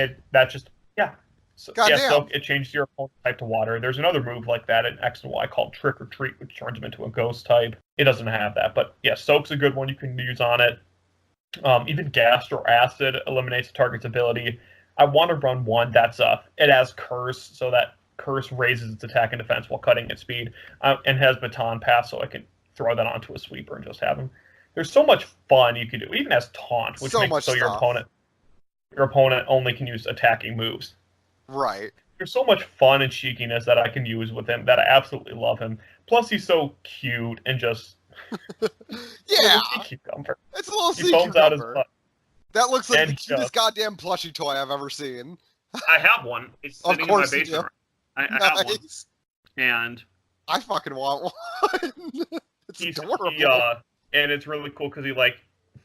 So it changes your opponent type to water. There's another move like that in X and Y called Trick or Treat, which turns him into a ghost type. It doesn't have that, but yeah, Soak's a good one you can use on it. Even Gas or Acid eliminates the target's ability. I want to run one that's it has Curse, so that Curse raises its attack and defense while cutting its speed, and has Baton Pass, so I can throw that onto a sweeper and just have him. There's so much fun you can do. It even has Taunt, which makes it so your opponent only can use attacking moves. Right. There's so much fun and cheekiness that I can use with him that I absolutely love him. Plus, he's so cute and just yeah, cucumber. It's a little sea cucumber. That looks like the cutest goddamn plushie toy I've ever seen. I have one. It's sitting in my basement. I have one. And I fucking want one. It's adorable. And it's really cool because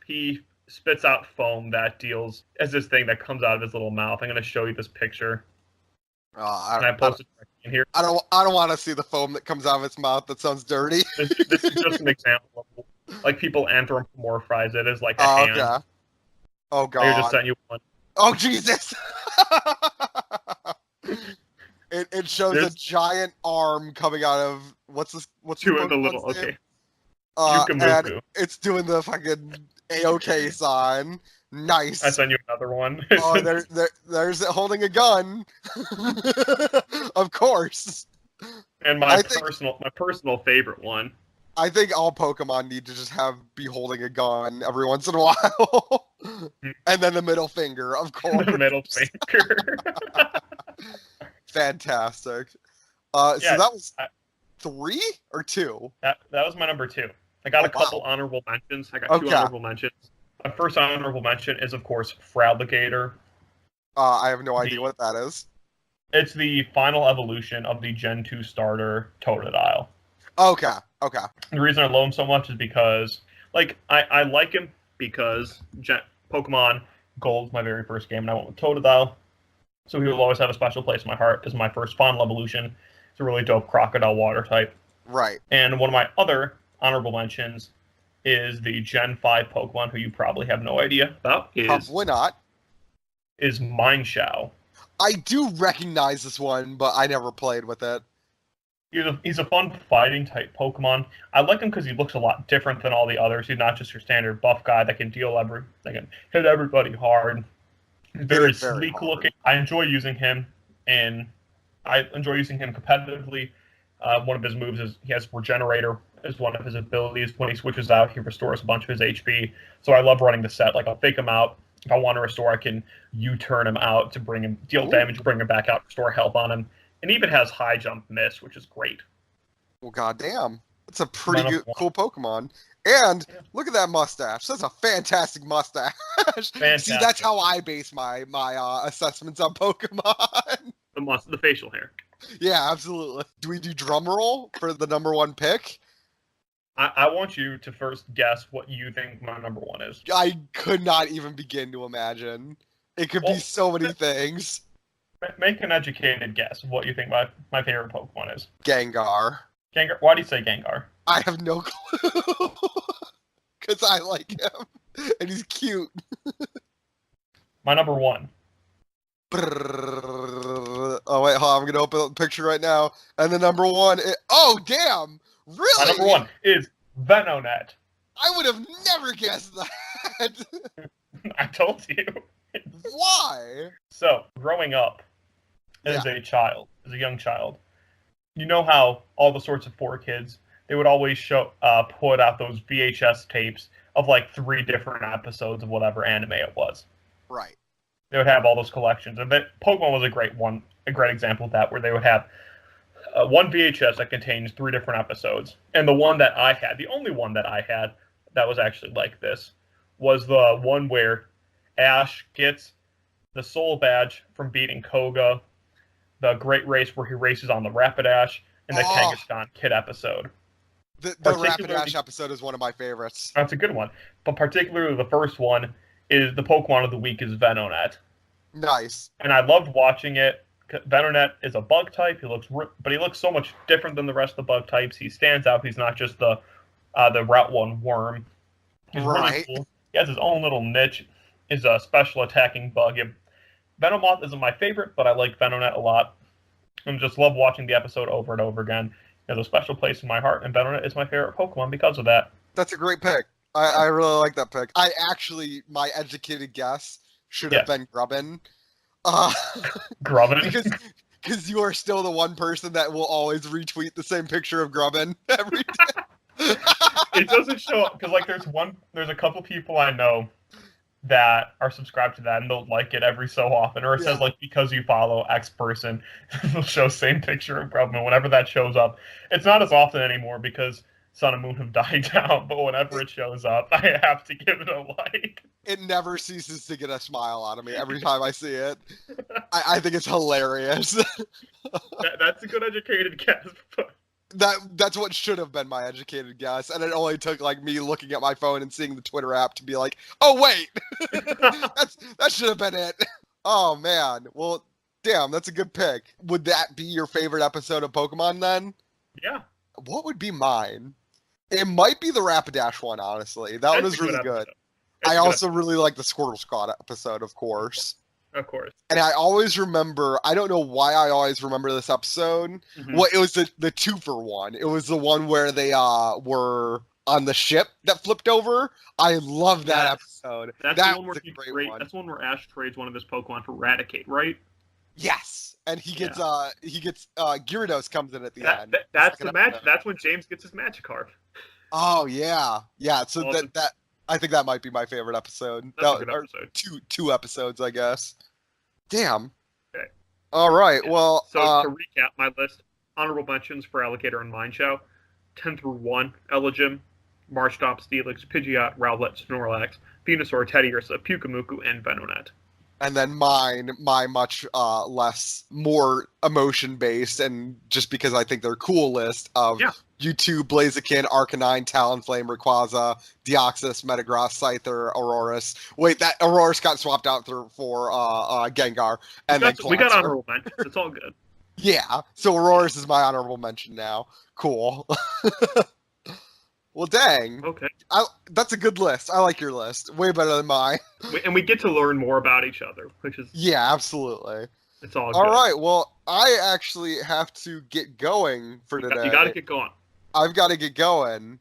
he spits out foam that deals as this thing that comes out of his little mouth. I'm going to show you this picture. I posted it in here. I don't want to see the foam that comes out of its mouth. That sounds dirty. This is just an example of like people anthropomorphize it as like a hand. Okay. Oh god. I just sent you one. Oh Jesus. It shows a giant arm coming out of what's two of the little okay. And it's doing the fucking AOK sign. Nice. I sent you another one. Oh, there's it holding a gun. Of course. And my personal favorite one. I think all Pokemon need to just be holding a gun every once in a while. And then the middle finger, of course. The middle finger. Fantastic. So that was 3 or 2? That was my number 2. I got a couple honorable mentions. I got 2 honorable mentions. My first honorable mention is, of course, Fraligator. I have no idea what that is. It's the final evolution of the Gen 2 starter Totodile. Okay. The reason I love him so much is because, I like him because Pokemon Gold was my very first game, and I went with Totodile. So he will always have a special place in my heart as my first final evolution. It's a really dope crocodile water type. Right. And one of my other honorable mentions is the Gen 5 Pokemon, who you probably have no idea about. Probably not. Is Mindshow. I do recognize this one, but I never played with it. He's a fun fighting type Pokemon. I like him because he looks a lot different than all the others. He's not just your standard buff guy that can that can hit everybody hard. He's very sleek looking. I enjoy using him, and I enjoy using him competitively. One of his moves is he has Regenerator as one of his abilities. When he switches out, he restores a bunch of his HP. So I love running the set. I'll fake him out. If I want to restore, I can U-turn him out to deal damage, bring him back out, restore health on him. And even has high jump miss, which is great. Well, goddamn. That's a pretty cool Pokemon. And look at that mustache. That's a fantastic mustache. Fantastic. See, that's how I base my assessments on Pokemon. The facial hair. Yeah, absolutely. Do we do drum roll for the number 1 pick? I want you to first guess what you think my number 1 is. I could not even begin to imagine. It could be so many things. Make an educated guess of what you think my favorite Pokemon is. Gengar. Gengar. Why do you say Gengar? I have no clue. Because I like him. And he's cute. My number 1. Oh, wait, hold on. I'm going to open up the picture right now. And the number 1 is... Oh, damn! Really? My number 1 is Venonat. I would have never guessed that. I told you. Why? So, growing up as a young child, you know how all the sorts of 4Kids, they would always put out those VHS tapes of 3 different episodes of whatever anime it was. Right. They would have all those collections, and Pokemon was a great example of that, where they would have one VHS that contains 3 different episodes. And the one that I had, the only one that I had that was actually like this, was the one where Ash gets the soul badge from beating Koga, the great race where he races on the Rapidash, and the Kangaskhan Kid episode. The Rapidash episode is one of my favorites. That's a good one. But particularly the first one is the Pokemon of the week is Venonat. Nice. And I loved watching it. Venonat is a bug type. He looks so much different than the rest of the bug types. He stands out. He's not just the Route 1 worm. He's really cool. He has his own little niche. He's a special attacking bug. Venomoth isn't my favorite, but I like Venonat a lot. And just love watching the episode over and over again. It has a special place in my heart, and Venonat is my favorite Pokemon because of that. That's a great pick. I really like that pick. My educated guess should have been Grubbin. Grubbin? Because you are still the one person that will always retweet the same picture of Grubbin every day. It doesn't show up, because there's a couple people I know that are subscribed to that and they'll like it every so often, or it says like because you follow X person, it'll show same picture of Grubman whenever that shows up. It's not as often anymore because Sun and Moon have died down, but whenever it shows up, I have to give it a like. It never ceases to get a smile out of me every time I see it. I think it's hilarious. That's a good educated guess. That's what should have been my educated guess, and it only took like me looking at my phone and seeing the Twitter app to be like, oh wait, that should have been it. Oh man, well, damn, that's a good pick. Would that be your favorite episode of Pokemon then? Yeah. What would be mine? It might be the Rapidash one, honestly. That one was really good. I also really like the Squirtle Squad episode, of course. Of course. And I always remember, I don't know why I always remember this episode. Mm-hmm. Well, it was the twofer one. It was the one where they were on the ship that flipped over. I love that episode. That's the one where that's one where Ash trades one of his Pokemon for Raticate, right? Yes. And he gets Gyarados comes in at the end. That's the match. That's when James gets his Magikarp. Oh yeah. Yeah, so that I think that might be my favorite episode. That's a good episode. Two episodes, I guess. Damn. Okay. All right. Well, so to recap my list, honorable mentions for Alligator and Mineshaw, 10 through 1, Elegim, Marshtomp, Steelix, Pidgeot, Rowlet, Snorlax, Venusaur, Teddiursa, Pyukumuku, and Venonat. And then my much more emotion-based, and just because I think they're cool list of Mewtwo, Blaziken, Arcanine, Talonflame, Rayquaza, Deoxys, Metagross, Scyther, Aurorus. Wait, that Aurorus got swapped out for Gengar. And we got honorable mentions. It's all good. Yeah, so Aurorus is my honorable mention now. Cool. Well, dang. Okay. That's a good list. I like your list. Way better than mine. And we get to learn more about each other, which is... Yeah, absolutely. It's all good. All right, well, I actually have to get going for today. You got to get going. I've got to get going.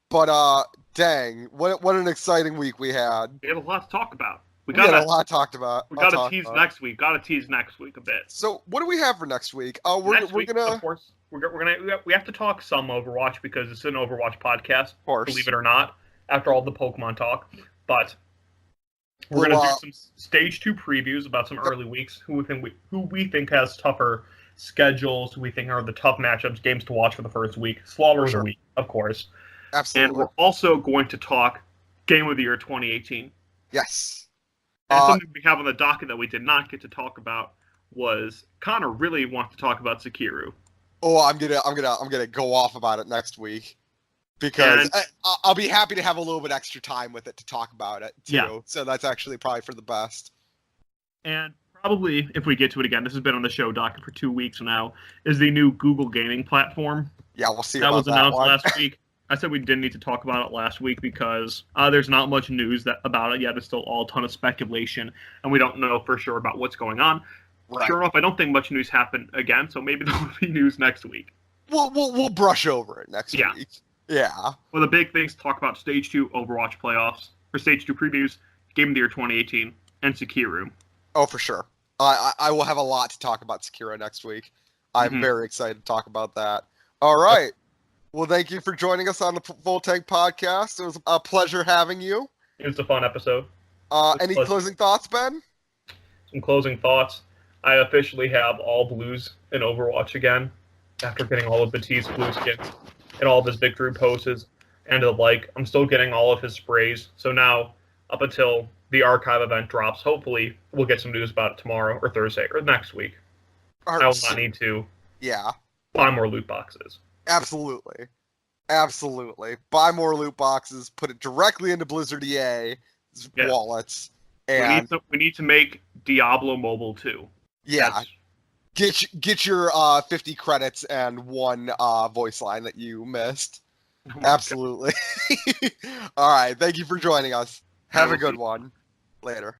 But, dang, what an exciting week we had. We have a lot to talk about. We had a lot talked about. We got to tease next week. Got to tease next week a bit. So, what do we have for next week? We're gonna... Of course, we have to talk some Overwatch because it's an Overwatch podcast. Of course. Believe it or not, after all the Pokemon talk. But we're going to do some Stage 2 previews about some early weeks, who we think has tougher schedules, who we think are the tough matchups, games to watch for the first week. Slaughter of the week, of course. Absolutely. And we're also going to talk Game of the Year 2018. Yes. And something we have on the docket that we did not get to talk about was Connor really wants to talk about Sekiru. Oh, I'm gonna go off about it next week because I'll be happy to have a little bit extra time with it to talk about it too. Yeah. So that's actually probably for the best. And probably if we get to it again, this has been on the show docket for 2 weeks now, is the new Google gaming platform. Yeah, we'll see. That was announced last week. I said we didn't need to talk about it last week because there's not much news about it yet. It's still all a ton of speculation, and we don't know for sure about what's going on. Right. Sure enough, I don't think much news happened again, so maybe there will be news next week. We'll brush over it next week. Yeah. Well, the big things to talk about Stage 2 Overwatch playoffs, or Stage 2 previews, Game of the Year 2018, and Sekiru. Oh, for sure. I will have a lot to talk about Sekiru next week. I'm very excited to talk about that. All right. Well, thank you for joining us on the Full Tank Podcast. It was a pleasure having you. It was a fun episode. Any closing thoughts, Ben? Some closing thoughts. I officially have all blues in Overwatch again. after getting all of Baptiste blue skins and all of his victory poses and the like. I'm still getting all of his sprays. So now, up until the archive event drops, hopefully we'll get some news about it tomorrow or Thursday or next week. I will not need to buy more loot boxes. Absolutely. Absolutely. Buy more loot boxes, put it directly into Blizzard EA wallets. And we need to make Diablo Mobile too. Yeah. Get your 50 credits and one voice line that you missed. Oh absolutely. All right. Thank you for joining us. Have a good one. Later.